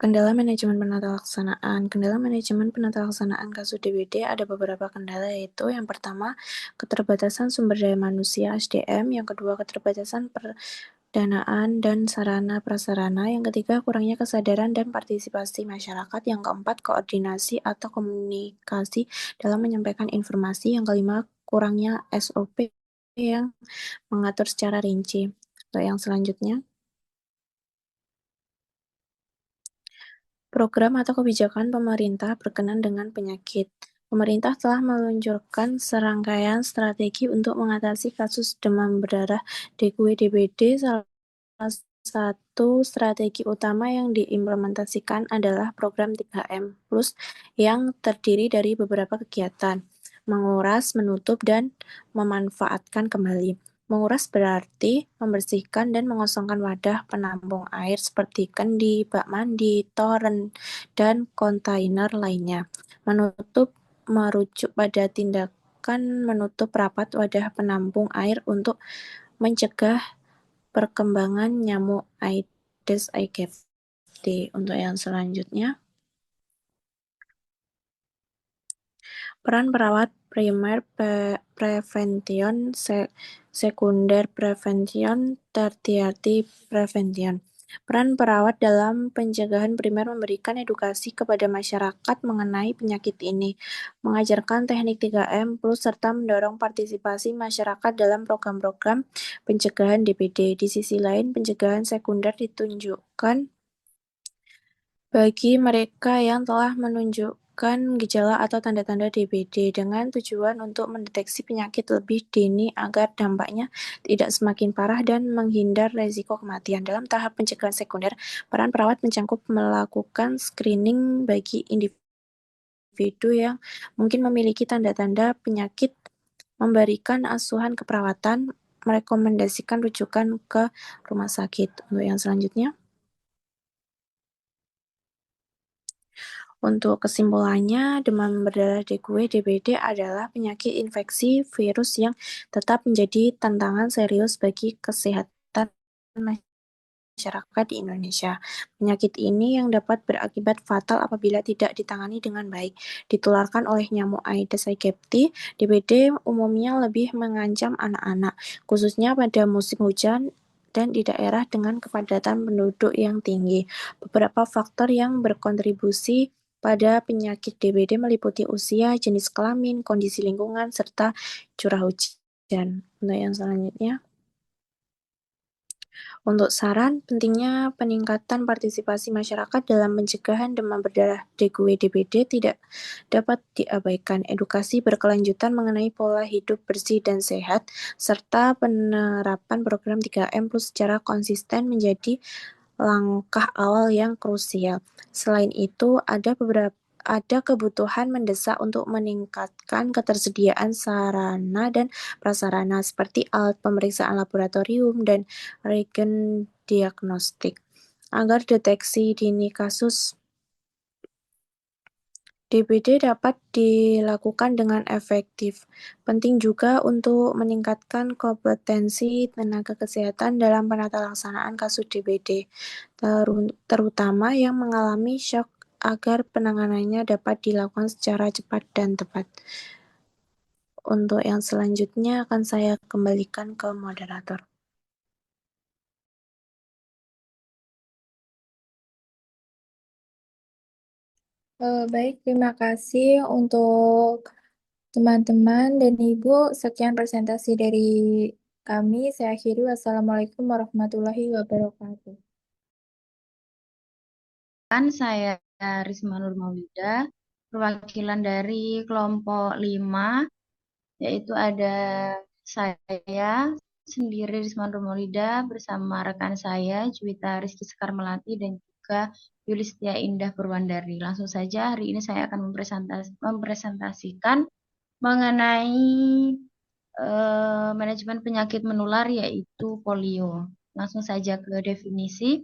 kendala manajemen penata laksanaan. Kendala manajemen penata laksanaan kasus DBD ada beberapa kendala, yaitu yang pertama keterbatasan sumber daya manusia SDM, yang kedua keterbatasan pendanaan dan sarana prasarana, yang ketiga kurangnya kesadaran dan partisipasi masyarakat, yang keempat koordinasi atau komunikasi dalam menyampaikan informasi, yang kelima kurangnya SOP yang mengatur secara rinci. Untuk yang selanjutnya, program atau kebijakan pemerintah berkenan dengan penyakit. Pemerintah telah meluncurkan serangkaian strategi untuk mengatasi kasus demam berdarah dengue DBD. Salah satu strategi utama yang diimplementasikan adalah program 3M Plus yang terdiri dari beberapa kegiatan: menguras, menutup, dan memanfaatkan kembali. Menguras berarti membersihkan dan mengosongkan wadah penampung air seperti kendi, bak mandi, toren, dan kontainer lainnya. Menutup merujuk pada tindakan menutup rapat wadah penampung air untuk mencegah perkembangan nyamuk Aedes aegypti. Untuk yang selanjutnya, peran perawat primer, prevention, sekunder prevention, tertiary prevention. Peran perawat dalam pencegahan primer memberikan edukasi kepada masyarakat mengenai penyakit ini, mengajarkan teknik 3M plus serta mendorong partisipasi masyarakat dalam program-program pencegahan DBD. Di sisi lain, pencegahan sekunder ditunjukkan bagi mereka yang telah menunjukkan gejala atau tanda-tanda DBD dengan tujuan untuk mendeteksi penyakit lebih dini agar dampaknya tidak semakin parah dan menghindar risiko kematian. Dalam tahap pencegahan sekunder, peran perawat mencakup melakukan screening bagi individu yang mungkin memiliki tanda-tanda penyakit, memberikan asuhan keperawatan, merekomendasikan rujukan ke rumah sakit. Untuk yang selanjutnya, untuk kesimpulannya, demam berdarah dengue DBD adalah penyakit infeksi virus yang tetap menjadi tantangan serius bagi kesehatan masyarakat di Indonesia. Penyakit ini yang dapat berakibat fatal apabila tidak ditangani dengan baik. Ditularkan oleh nyamuk Aedes aegypti, DBD umumnya lebih mengancam anak-anak, khususnya pada musim hujan dan di daerah dengan kepadatan penduduk yang tinggi. Beberapa faktor yang berkontribusi pada penyakit DBD meliputi usia, jenis kelamin, kondisi lingkungan, serta curah hujan. Untuk yang selanjutnya, untuk saran, pentingnya peningkatan partisipasi masyarakat dalam pencegahan demam berdarah dengue DBD tidak dapat diabaikan. Edukasi berkelanjutan mengenai pola hidup bersih dan sehat, serta penerapan program 3M Plus secara konsisten menjadi langkah awal yang krusial. Selain itu, ada kebutuhan mendesak untuk meningkatkan ketersediaan sarana dan prasarana seperti alat pemeriksaan laboratorium dan regen diagnostik agar deteksi dini kasus DBD dapat dilakukan dengan efektif. Penting juga untuk meningkatkan kompetensi tenaga kesehatan dalam penata laksanaan kasus DBD, terutama yang mengalami shock agar penanganannya dapat dilakukan secara cepat dan tepat. Untuk yang selanjutnya akan saya kembalikan ke moderator. Baik, terima kasih untuk teman-teman dan Ibu. Sekian presentasi dari kami. Saya akhiri. Wassalamualaikum warahmatullahi wabarakatuh. Saya Risma Nur Maulida, perwakilan dari kelompok 5, yaitu ada saya sendiri Risma Nur Maulida bersama rekan saya Juwita Rizky Sekar Melati dan juga Yulistia Indah Purwandari. Langsung saja hari ini saya akan mempresentasikan mengenai manajemen penyakit menular yaitu polio. Langsung saja ke definisi.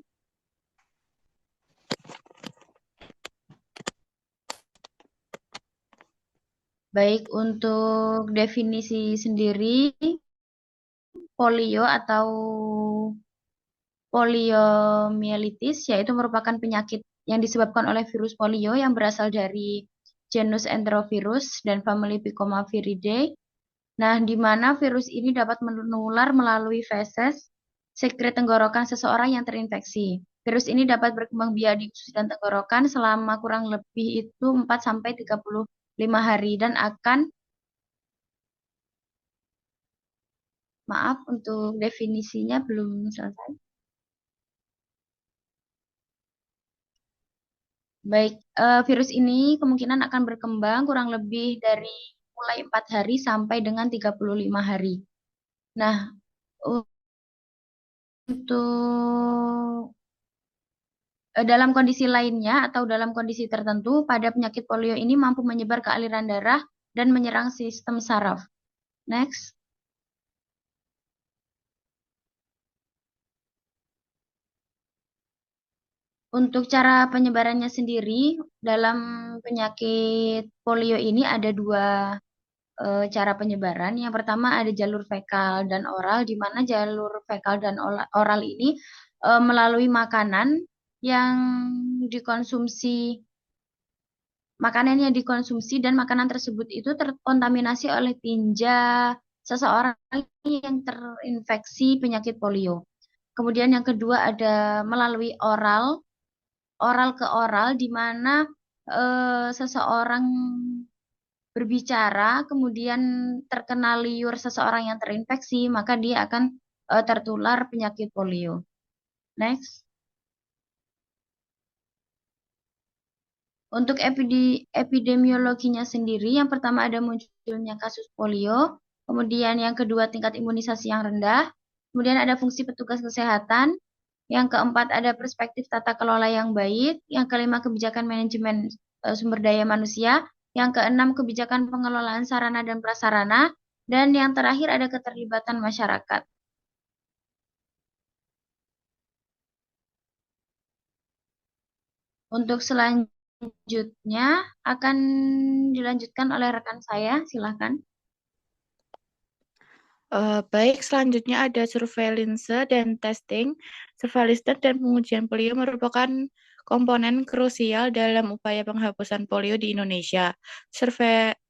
Baik, untuk definisi sendiri, polio atau poliomielitis yaitu merupakan penyakit yang disebabkan oleh virus polio yang berasal dari genus Enterovirus dan famili Picomaviridae. Nah, di mana virus ini dapat menular melalui feses, sekret tenggorokan seseorang yang terinfeksi. Virus ini dapat berkembang biak di usus dan tenggorokan selama kurang lebih itu 4-35 hari dan akan Maaf, untuk definisinya belum selesai. Baik, virus ini kemungkinan akan berkembang kurang lebih dari mulai 4 hari sampai dengan 35 hari. Nah, untuk dalam kondisi lainnya atau dalam kondisi tertentu, pada penyakit polio ini mampu menyebar ke aliran darah dan menyerang sistem saraf. Next. Untuk cara penyebarannya sendiri, dalam penyakit polio ini ada dua cara penyebaran. Yang pertama ada jalur fekal dan oral, di mana jalur fekal dan oral ini melalui makanan yang dikonsumsi, dan makanan tersebut itu terkontaminasi oleh tinja seseorang yang terinfeksi penyakit polio. Kemudian yang kedua ada melalui oral ke oral, di mana seseorang berbicara, kemudian terkena liur seseorang yang terinfeksi, maka dia akan tertular penyakit polio. Next. Untuk epidemiologinya sendiri, yang pertama ada munculnya kasus polio, kemudian yang kedua tingkat imunisasi yang rendah, kemudian ada fungsi petugas kesehatan, yang keempat ada perspektif tata kelola yang baik, yang kelima kebijakan manajemen sumber daya manusia, yang keenam kebijakan pengelolaan sarana dan prasarana, dan yang terakhir ada keterlibatan masyarakat. Untuk selanjutnya akan dilanjutkan oleh rekan saya, silakan. Baik, selanjutnya ada surveillance dan testing. Surveillance dan pengujian polio merupakan komponen krusial dalam upaya penghapusan polio di Indonesia.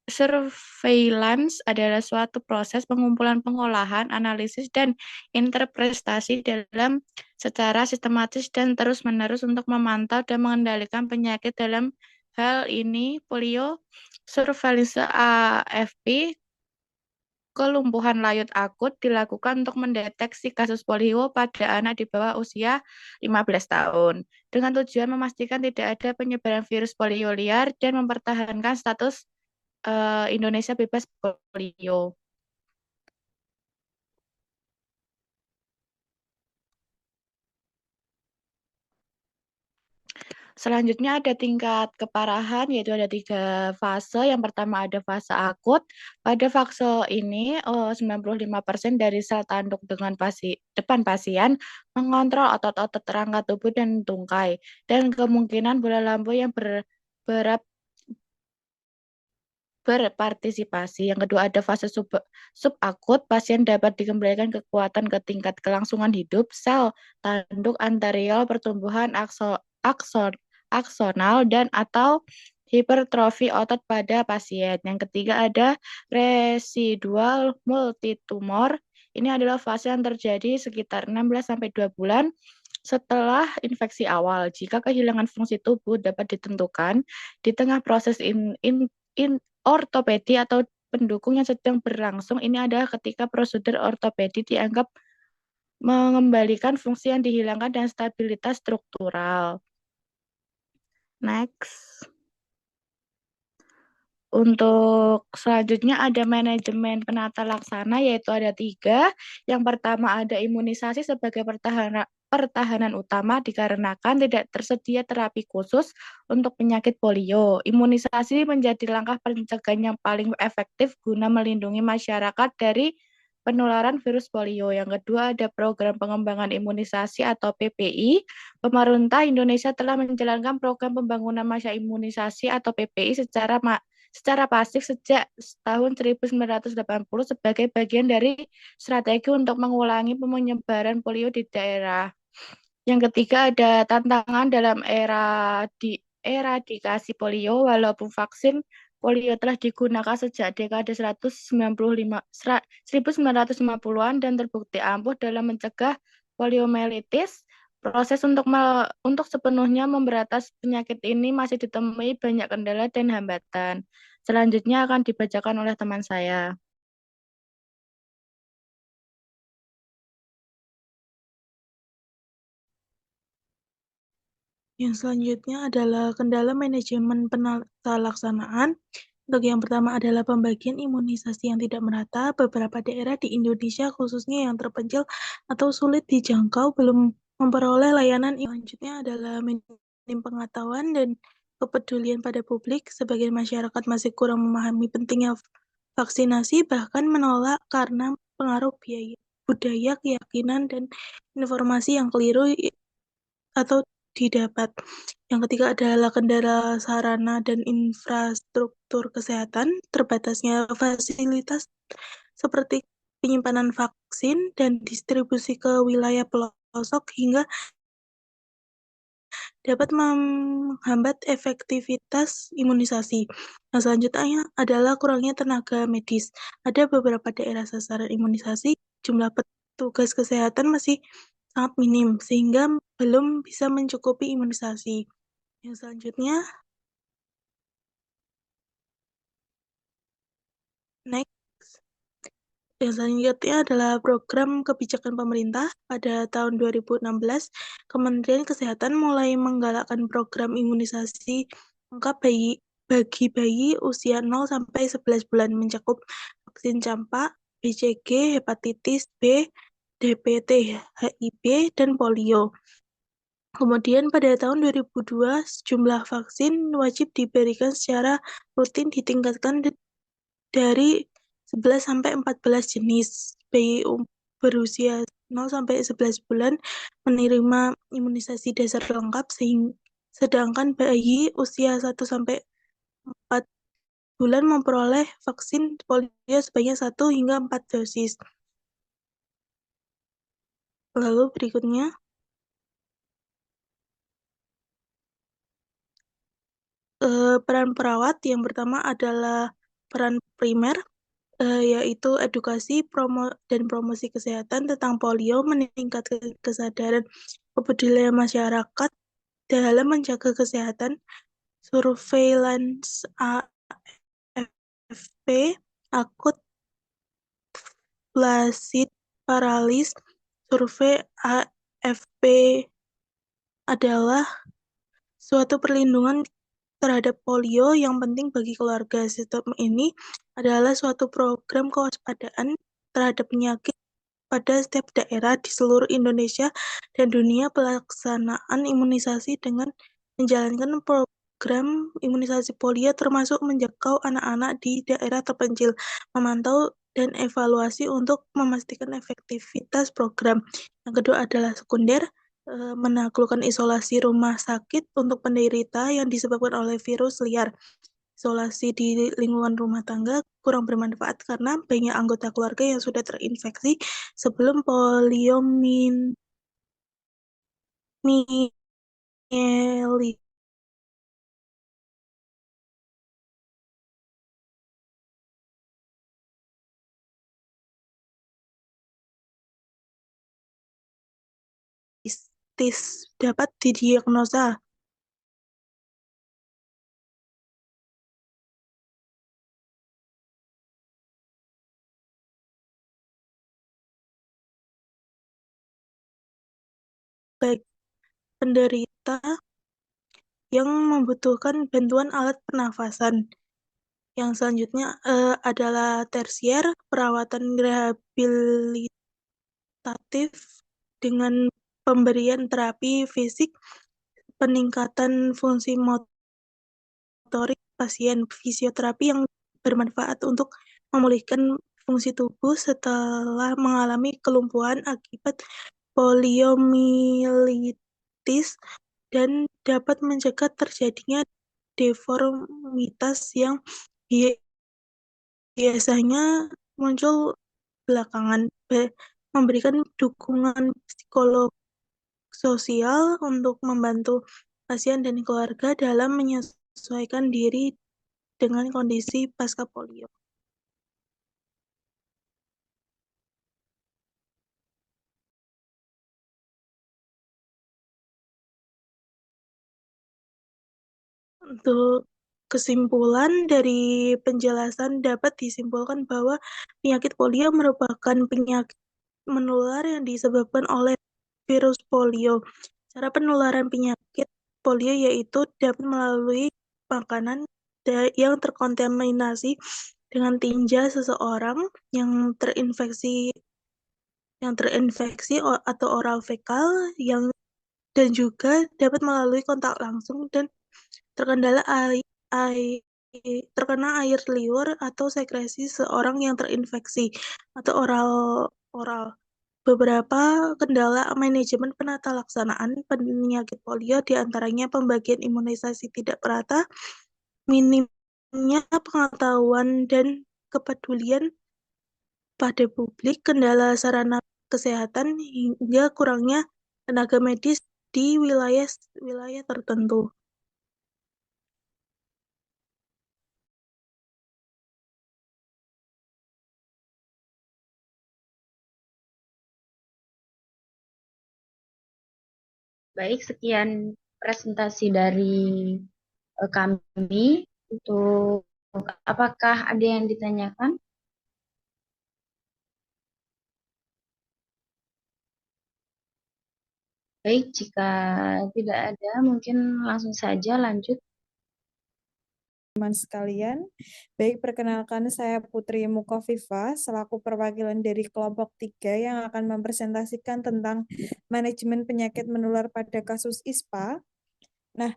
Surveillance adalah suatu proses pengumpulan, pengolahan, analisis, dan interpretasi dalam secara sistematis dan terus-menerus untuk memantau dan mengendalikan penyakit. Dalam hal ini, polio surveillance AFP, kelumpuhan layut akut, dilakukan untuk mendeteksi kasus polio pada anak di bawah usia 15 tahun, dengan tujuan memastikan tidak ada penyebaran virus polio liar dan mempertahankan status Indonesia bebas polio. Selanjutnya ada tingkat keparahan, yaitu ada 3 fase. Yang pertama ada fase akut. Pada fase ini 95% dari sel tanduk dengan depan pasien mengontrol otot-otot rangka tubuh dan tungkai, dan kemungkinan bola lampu yang berpartisipasi. Yang kedua ada fase subakut. Pasien dapat dikembalikan kekuatan ke tingkat kelangsungan hidup. Sel tanduk anterior pertumbuhan aksonal dan atau hipertrofi otot pada pasien. Yang ketiga ada residual multitumor. Ini adalah fase yang terjadi sekitar 16-2 bulan setelah infeksi awal. Jika kehilangan fungsi tubuh dapat ditentukan di tengah proses ortopedi atau pendukung yang sedang berlangsung. Ini adalah ketika prosedur ortopedi dianggap mengembalikan fungsi yang dihilangkan dan stabilitas struktural. Next. Untuk selanjutnya ada manajemen penata laksana, yaitu ada 3. Yang pertama ada imunisasi sebagai pertahanan utama dikarenakan tidak tersedia terapi khusus untuk penyakit polio. Imunisasi menjadi langkah pencegahan yang paling efektif guna melindungi masyarakat dari penularan virus polio. Yang kedua ada program pengembangan imunisasi atau PPI. Pemerintah Indonesia telah menjalankan program pembangunan masa imunisasi atau PPI secara pasif sejak tahun 1980 sebagai bagian dari strategi untuk mengulangi penyebaran polio di daerah. Yang ketiga ada tantangan dalam eradikasi polio. Walaupun vaksin polio telah digunakan sejak dekade 1950-an dan terbukti ampuh dalam mencegah poliomyelitis, proses untuk sepenuhnya memberantas penyakit ini masih ditemui banyak kendala dan hambatan. Selanjutnya akan dibacakan oleh teman saya. Yang selanjutnya adalah kendala manajemen penata laksanaan. Untuk yang pertama adalah pembagian imunisasi yang tidak merata. Beberapa daerah di Indonesia, khususnya yang terpencil atau sulit dijangkau, belum memperoleh layanan. Selanjutnya adalah minim pengetahuan dan kepedulian pada publik. Sebagian masyarakat masih kurang memahami pentingnya vaksinasi, bahkan menolak karena pengaruh biaya, budaya, keyakinan, dan informasi yang keliru atau didapat. Yang ketiga adalah kendala sarana dan infrastruktur kesehatan, terbatasnya fasilitas seperti penyimpanan vaksin dan distribusi ke wilayah pelosok hingga dapat menghambat efektivitas imunisasi. Yang selanjutnya adalah kurangnya tenaga medis. Ada beberapa daerah sasaran imunisasi, jumlah petugas kesehatan masih sangat minim, sehingga belum bisa mencukupi imunisasi. Yang selanjutnya, next. Yang selanjutnya adalah program kebijakan pemerintah. Pada tahun 2016, Kementerian Kesehatan mulai menggalakkan program imunisasi lengkap bagi bayi usia 0 sampai 11 bulan, mencakup vaksin campak, BCG, hepatitis B, DPT, HIV, dan polio. Kemudian pada tahun 2002, jumlah vaksin wajib diberikan secara rutin ditingkatkan dari 11 sampai 14 jenis. Bayi berusia 0 sampai 11 bulan menerima imunisasi dasar lengkap, sedangkan bayi usia 1 sampai 4 bulan memperoleh vaksin polio sebanyak 1 hingga 4 dosis. Lalu berikutnya, peran perawat. Yang pertama adalah peran primer, yaitu edukasi dan promosi kesehatan tentang polio, meningkatkan kesadaran kepedulian masyarakat dalam menjaga kesehatan, surveillance AFP, akut flaccid paralysis. Survei AFP adalah suatu perlindungan terhadap polio yang penting bagi keluarga. Sistem ini adalah suatu program kewaspadaan terhadap penyakit pada setiap daerah di seluruh Indonesia dan dunia. Pelaksanaan imunisasi dengan menjalankan program imunisasi polio termasuk menjangkau anak-anak di daerah terpencil, memantau dan evaluasi untuk memastikan efektivitas program. Yang kedua adalah sekunder, menaklukkan isolasi rumah sakit untuk penderita yang disebabkan oleh virus liar. Isolasi di lingkungan rumah tangga kurang bermanfaat karena banyak anggota keluarga yang sudah terinfeksi sebelum poliomyelitis dapat didiagnosa. Baik penderita yang membutuhkan bantuan alat pernafasan. Yang selanjutnya adalah tersier, perawatan rehabilitatif dengan pemberian terapi fisik, peningkatan fungsi motorik pasien, fisioterapi yang bermanfaat untuk memulihkan fungsi tubuh setelah mengalami kelumpuhan akibat poliomyelitis dan dapat mencegah terjadinya deformitas yang biasanya muncul belakangan. Memberikan dukungan psikolog sosial untuk membantu pasien dan keluarga dalam menyesuaikan diri dengan kondisi pasca polio. Untuk kesimpulan dari penjelasan dapat disimpulkan bahwa penyakit polio merupakan penyakit menular yang disebabkan oleh virus polio. Cara penularan penyakit polio yaitu dapat melalui makanan yang terkontaminasi dengan tinja seseorang yang terinfeksi atau oral fekal dan juga dapat melalui kontak langsung dan terkendala terkena air liur atau sekresi seorang yang terinfeksi atau oral. Beberapa kendala manajemen penata laksanaan penyakit polio diantaranya pembagian imunisasi tidak merata, minimnya pengetahuan dan kepedulian pada publik, kendala sarana kesehatan, hingga kurangnya tenaga medis di wilayah tertentu. Baik, sekian presentasi dari kami. Untuk apakah ada yang ditanyakan? Baik, jika tidak ada, mungkin langsung saja lanjut. Teman sekalian, baik perkenalkan saya Putri Mukofifa selaku perwakilan dari kelompok 3 yang akan mempresentasikan tentang manajemen penyakit menular pada kasus ISPA. Nah,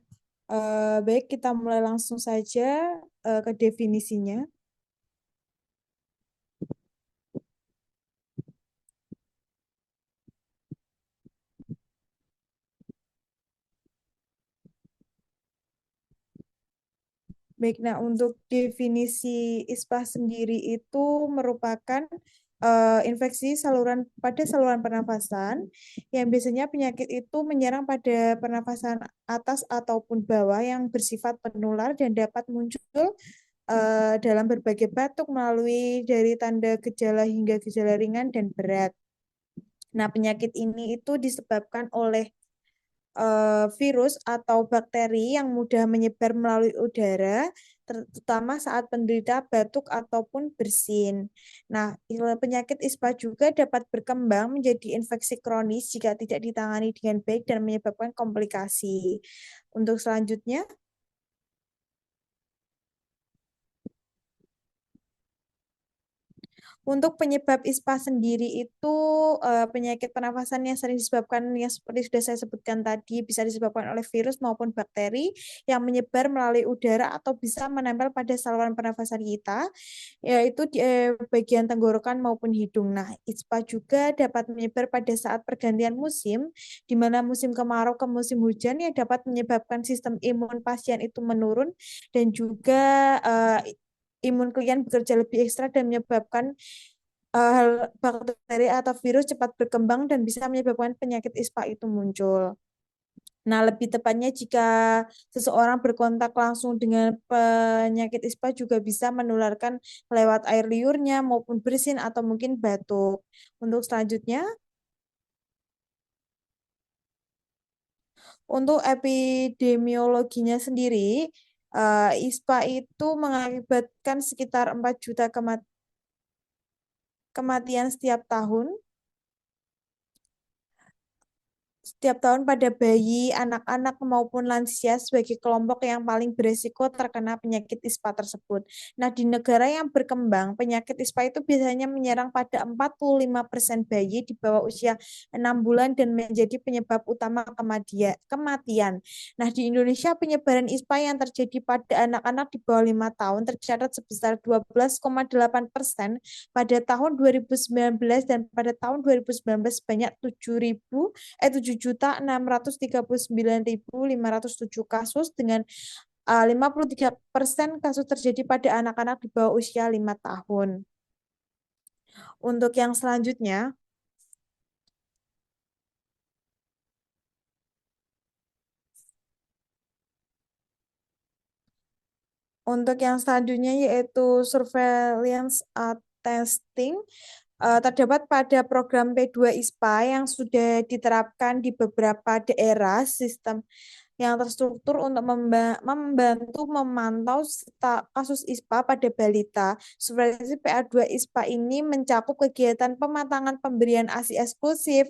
baik kita mulai langsung saja ke definisinya. Baik, nah untuk definisi ISPA sendiri itu merupakan infeksi pada saluran pernafasan yang biasanya penyakit itu menyerang pada pernafasan atas ataupun bawah yang bersifat penular dan dapat muncul dalam berbagai batuk melalui dari tanda gejala hingga gejala ringan dan berat. Nah, penyakit ini itu disebabkan oleh virus atau bakteri yang mudah menyebar melalui udara, terutama saat penderita batuk ataupun bersin. Nah, penyakit ISPA juga dapat berkembang menjadi infeksi kronis jika tidak ditangani dengan baik dan menyebabkan komplikasi. Untuk selanjutnya, untuk penyebab ISPA sendiri itu penyakit pernafasan yang sering disebabkan yang seperti sudah saya sebutkan tadi bisa disebabkan oleh virus maupun bakteri yang menyebar melalui udara atau bisa menempel pada saluran pernafasan kita, yaitu di bagian tenggorokan maupun hidung. Nah, ISPA juga dapat menyebar pada saat pergantian musim, di mana musim kemarau ke musim hujan yang dapat menyebabkan sistem imun pasien itu menurun dan juga imun klien bekerja lebih ekstra dan menyebabkan bakteri atau virus cepat berkembang dan bisa menyebabkan penyakit ISPA itu muncul. Nah, lebih tepatnya jika seseorang berkontak langsung dengan penyakit ISPA juga bisa menularkan lewat air liurnya maupun bersin atau mungkin batuk. Untuk selanjutnya, untuk epidemiologinya sendiri, ISPA itu mengakibatkan sekitar 4 juta kematian setiap tahun pada bayi, anak-anak maupun lansia sebagai kelompok yang paling beresiko terkena penyakit ISPA tersebut. Nah, di negara yang berkembang, penyakit ISPA itu biasanya menyerang pada 45% bayi di bawah usia 6 bulan dan menjadi penyebab utama kematian. Nah, di Indonesia penyebaran ISPA yang terjadi pada anak-anak di bawah 5 tahun tercatat sebesar 12,8% pada tahun 2019 dan pada tahun 2019 sebanyak 7.639.507 kasus dengan 53% kasus terjadi pada anak-anak di bawah usia 5 tahun. Untuk yang selanjutnya, yaitu surveillance testing. Terdapat pada program P2 ISPA yang sudah diterapkan di beberapa daerah sistem yang terstruktur untuk membantu memantau kasus ISPA pada balita. Surveillance PA2 ISPA ini mencakup kegiatan pematangan pemberian ASI eksklusif,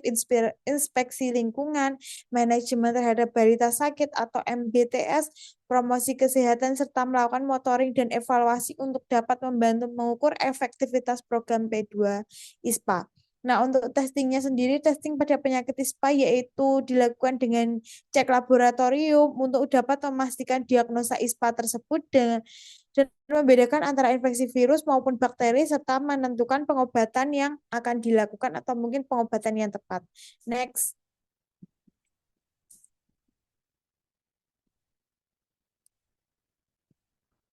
inspeksi lingkungan, manajemen terhadap balita sakit atau MBTS, promosi kesehatan, serta melakukan monitoring dan evaluasi untuk dapat membantu mengukur efektivitas program P2 ISPA. Nah, untuk testingnya sendiri, testing pada penyakit ISPA yaitu dilakukan dengan cek laboratorium untuk dapat memastikan diagnosa ISPA tersebut dan membedakan antara infeksi virus maupun bakteri serta menentukan pengobatan yang akan dilakukan atau mungkin pengobatan yang tepat. Next.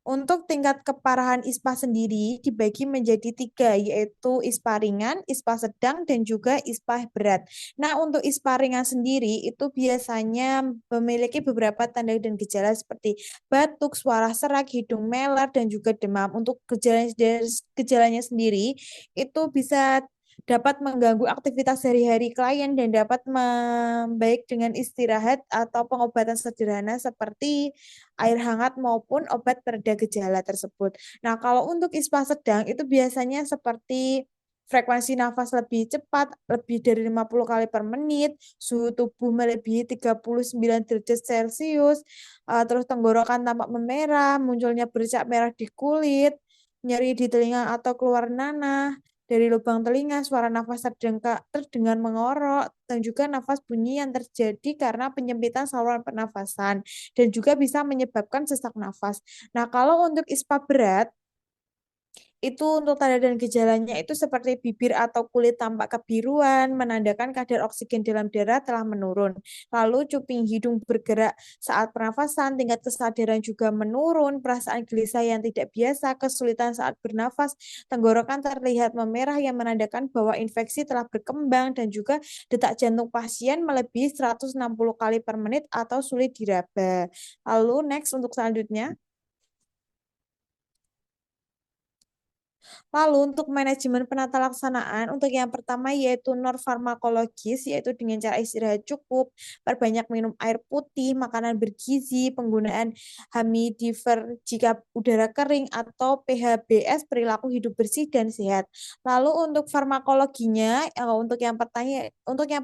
Untuk tingkat keparahan ISPA sendiri dibagi menjadi 3, yaitu ISPA ringan, ISPA sedang, dan juga ISPA berat. Nah, untuk ISPA ringan sendiri itu biasanya memiliki beberapa tanda dan gejala seperti batuk, suara serak, hidung melar, dan juga demam. Untuk gejalanya sendiri itu bisa dapat mengganggu aktivitas sehari-hari klien dan dapat membaik dengan istirahat atau pengobatan sederhana seperti air hangat maupun obat pereda gejala tersebut. Nah, kalau untuk ISPA sedang itu biasanya seperti frekuensi nafas lebih cepat, lebih dari 50 kali per menit, suhu tubuh melebihi 39 derajat Celcius, terus tenggorokan tampak memerah, munculnya bercak merah di kulit, nyeri di telinga atau keluar nanah, dari lubang telinga, suara nafas terdengar mengorok, dan juga nafas bunyi yang terjadi karena penyempitan saluran pernafasan, dan juga bisa menyebabkan sesak nafas. Nah, kalau untuk ISPA berat, itu untuk tanda dan gejalanya itu seperti bibir atau kulit tampak kebiruan, menandakan kadar oksigen dalam darah telah menurun. Lalu cuping hidung bergerak saat pernafasan, tingkat kesadaran juga menurun, perasaan gelisah yang tidak biasa, kesulitan saat bernafas, tenggorokan terlihat memerah yang menandakan bahwa infeksi telah berkembang, dan juga detak jantung pasien melebihi 160 kali per menit atau sulit diraba. Lalu next untuk selanjutnya. Lalu untuk manajemen penata laksanaan, untuk yang pertama yaitu non-farmakologis, yaitu dengan cara istirahat cukup, perbanyak minum air putih, makanan bergizi, penggunaan humidifier jika udara kering, atau PHBS, perilaku hidup bersih dan sehat. Lalu untuk farmakologinya, untuk yang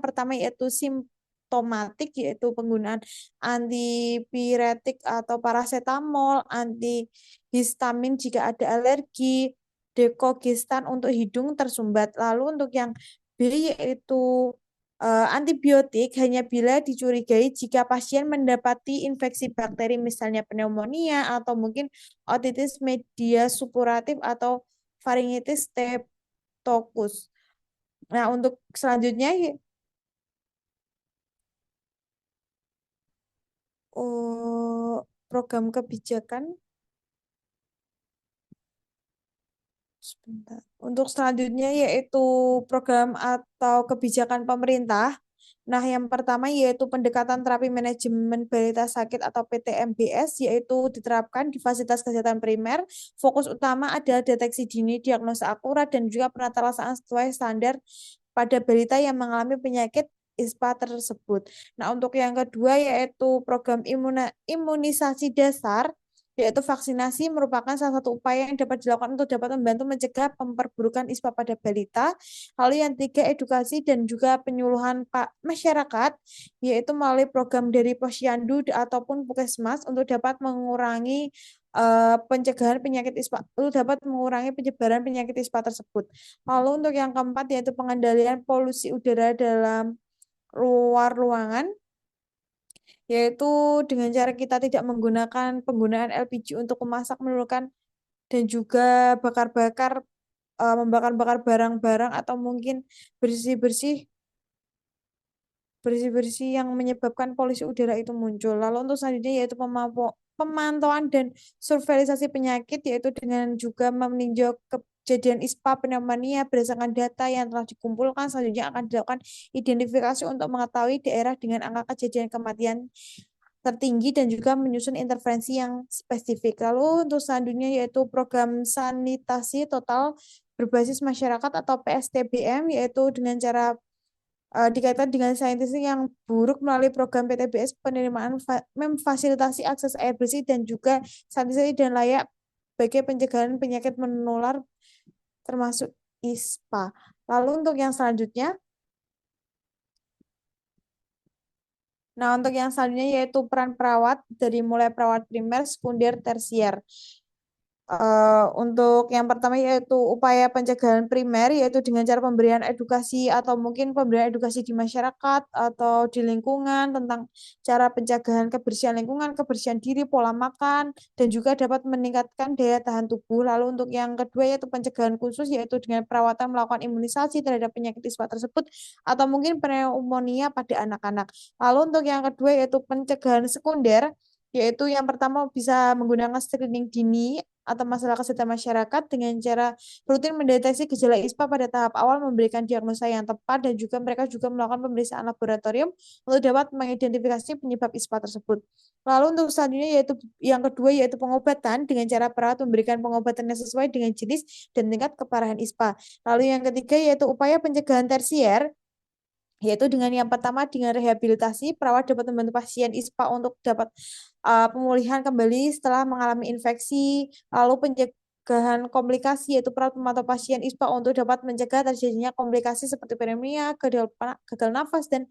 pertama yaitu simptomatik, yaitu penggunaan antipiretik atau paracetamol, antihistamin jika ada alergi, dekogestan untuk hidung tersumbat. Lalu untuk yang B yaitu antibiotik hanya bila dicurigai jika pasien mendapati infeksi bakteri misalnya pneumonia atau mungkin otitis media supuratif atau faringitis streptococcus. Nah, untuk selanjutnya program kebijakan. Sebentar. Untuk selanjutnya yaitu program atau kebijakan pemerintah. Nah, yang pertama yaitu pendekatan terapi manajemen balita sakit atau PTMBS, yaitu diterapkan di fasilitas kesehatan primer. Fokus utama adalah deteksi dini, diagnosa akurat, dan juga penata laksanaan sesuai standar pada balita yang mengalami penyakit ISPA tersebut. Nah, untuk yang kedua yaitu program imunisasi dasar, yaitu vaksinasi merupakan salah satu upaya yang dapat dilakukan untuk dapat membantu mencegah pemperburukan ISPA pada balita. Lalu yang tiga, edukasi dan juga penyuluhan masyarakat, yaitu melalui program dari Posyandu ataupun Puskesmas untuk dapat mengurangi pencegahan penyakit ISPA, untuk dapat mengurangi penyebaran penyakit ISPA tersebut. Lalu untuk yang keempat yaitu pengendalian polusi udara dalam luar ruangan, yaitu dengan cara kita tidak menggunakan penggunaan LPG untuk memasak, menurunkan, dan juga membakar-bakar barang-barang atau mungkin bersih-bersih yang menyebabkan polusi udara itu muncul. Lalu untuk selanjutnya yaitu pemantauan dan surveilisasi penyakit, yaitu dengan juga meninjau kejadian ISPA pneumonia berdasarkan data yang telah dikumpulkan. Selanjutnya akan dilakukan identifikasi untuk mengetahui daerah dengan angka kejadian kematian tertinggi dan juga menyusun intervensi yang spesifik. Lalu untuk selanjutnya yaitu program sanitasi total berbasis masyarakat atau PSTBM, yaitu dengan cara dikaitkan dengan saintis yang buruk melalui program PTBS penerimaan memfasilitasi akses air bersih dan juga sanitasi dan layak bagi pencegahan penyakit menular termasuk ISPA. Lalu untuk yang selanjutnya, untuk yang selanjutnya yaitu peran perawat dari mulai perawat primer, sekunder, tersier. Untuk yang pertama yaitu upaya pencegahan primer, yaitu dengan cara pemberian edukasi atau mungkin pemberian edukasi di masyarakat atau di lingkungan tentang cara pencegahan kebersihan lingkungan, kebersihan diri, pola makan, dan juga dapat meningkatkan daya tahan tubuh. Lalu untuk yang kedua yaitu pencegahan khusus, yaitu dengan perawatan melakukan imunisasi terhadap penyakit ISPA tersebut atau mungkin pneumonia pada anak-anak. Lalu untuk yang kedua yaitu pencegahan sekunder, yaitu yang pertama bisa menggunakan screening dini atau masalah kesehatan masyarakat dengan cara rutin mendeteksi gejala ISPA pada tahap awal, memberikan diagnosa yang tepat, dan juga mereka juga melakukan pemeriksaan laboratorium untuk dapat mengidentifikasi penyebab ISPA tersebut. Lalu untuk selanjutnya yaitu yang kedua yaitu pengobatan dengan cara perawat memberikan pengobatan yang sesuai dengan jenis dan tingkat keparahan ISPA. Lalu yang ketiga yaitu upaya pencegahan tersier, yaitu dengan yang pertama dengan rehabilitasi, perawat dapat membantu pasien ISPA untuk dapat pemulihan kembali setelah mengalami infeksi. Lalu pencegahan komplikasi, yaitu perawat memantau pasien ISPA untuk dapat mencegah terjadinya komplikasi seperti pneumonia, gagal nafas, dan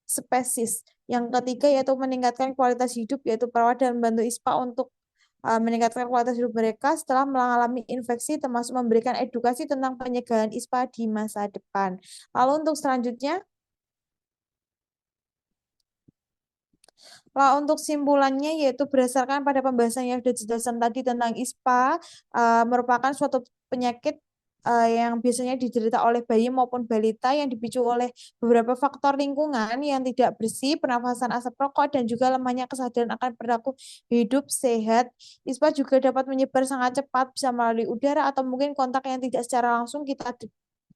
sepsis. Yang ketiga yaitu meningkatkan kualitas hidup, yaitu perawat dan membantu ISPA untuk meningkatkan kualitas hidup mereka setelah mengalami infeksi, termasuk memberikan edukasi tentang pencegahan ISPA di masa depan. Lalu untuk selanjutnya, untuk simpulannya yaitu berdasarkan pada pembahasan yang sudah dijelaskan tadi tentang ISPA, merupakan suatu penyakit yang biasanya diderita oleh bayi maupun balita yang dipicu oleh beberapa faktor lingkungan yang tidak bersih, pernafasan asap rokok, dan juga lemahnya kesadaran akan perilaku hidup sehat. ISPA juga dapat menyebar sangat cepat, bisa melalui udara atau mungkin kontak yang tidak secara langsung kita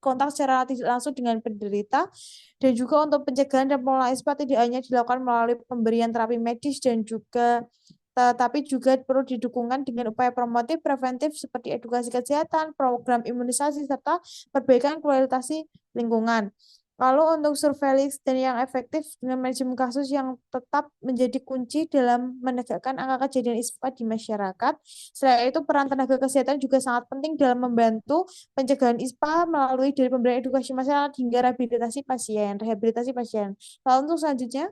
kontak secara tidak langsung dengan penderita. Dan juga untuk pencegahan dan pengelolaan ISPA tidak hanya dilakukan melalui pemberian terapi medis dan juga tetapi juga perlu didukungkan dengan upaya promotif preventif seperti edukasi kesehatan, program imunisasi, serta perbaikan kualitas lingkungan. Lalu untuk surveillance dan yang efektif dengan manajemen kasus yang tetap menjadi kunci dalam menegakkan angka kejadian ISPA di masyarakat. Selain itu, peran tenaga kesehatan juga sangat penting dalam membantu pencegahan ISPA melalui dari pemberian edukasi masyarakat hingga rehabilitasi pasien. Lalu untuk selanjutnya,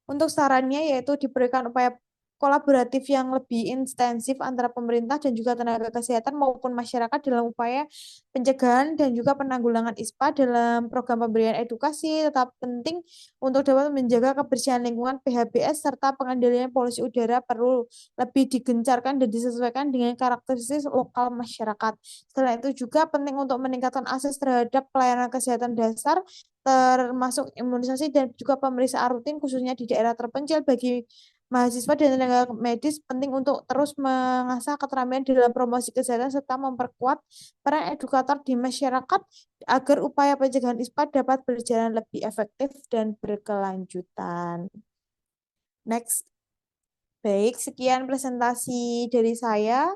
untuk sarannya yaitu diberikan upaya kolaboratif yang lebih intensif antara pemerintah dan juga tenaga kesehatan maupun masyarakat dalam upaya pencegahan dan juga penanggulangan ISPA. Dalam program pemberian edukasi tetap penting untuk dapat menjaga kebersihan lingkungan PHBS serta pengendalian polusi udara perlu lebih digencarkan dan disesuaikan dengan karakteristik lokal masyarakat. Selain itu juga penting untuk meningkatkan akses terhadap pelayanan kesehatan dasar termasuk imunisasi dan juga pemeriksaan rutin khususnya di daerah terpencil. Bagi mahasiswa dan tenaga medis penting untuk terus mengasah keterampilan dalam promosi kesehatan serta memperkuat peran edukator di masyarakat agar upaya pencegahan ISPA dapat berjalan lebih efektif dan berkelanjutan. Next. Baik, sekian presentasi dari saya.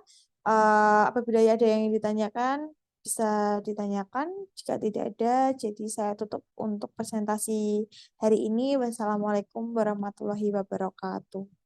Apabila ada yang ditanyakan, bisa ditanyakan. Jika tidak ada, jadi saya tutup untuk presentasi hari ini. Wassalamualaikum warahmatullahi wabarakatuh.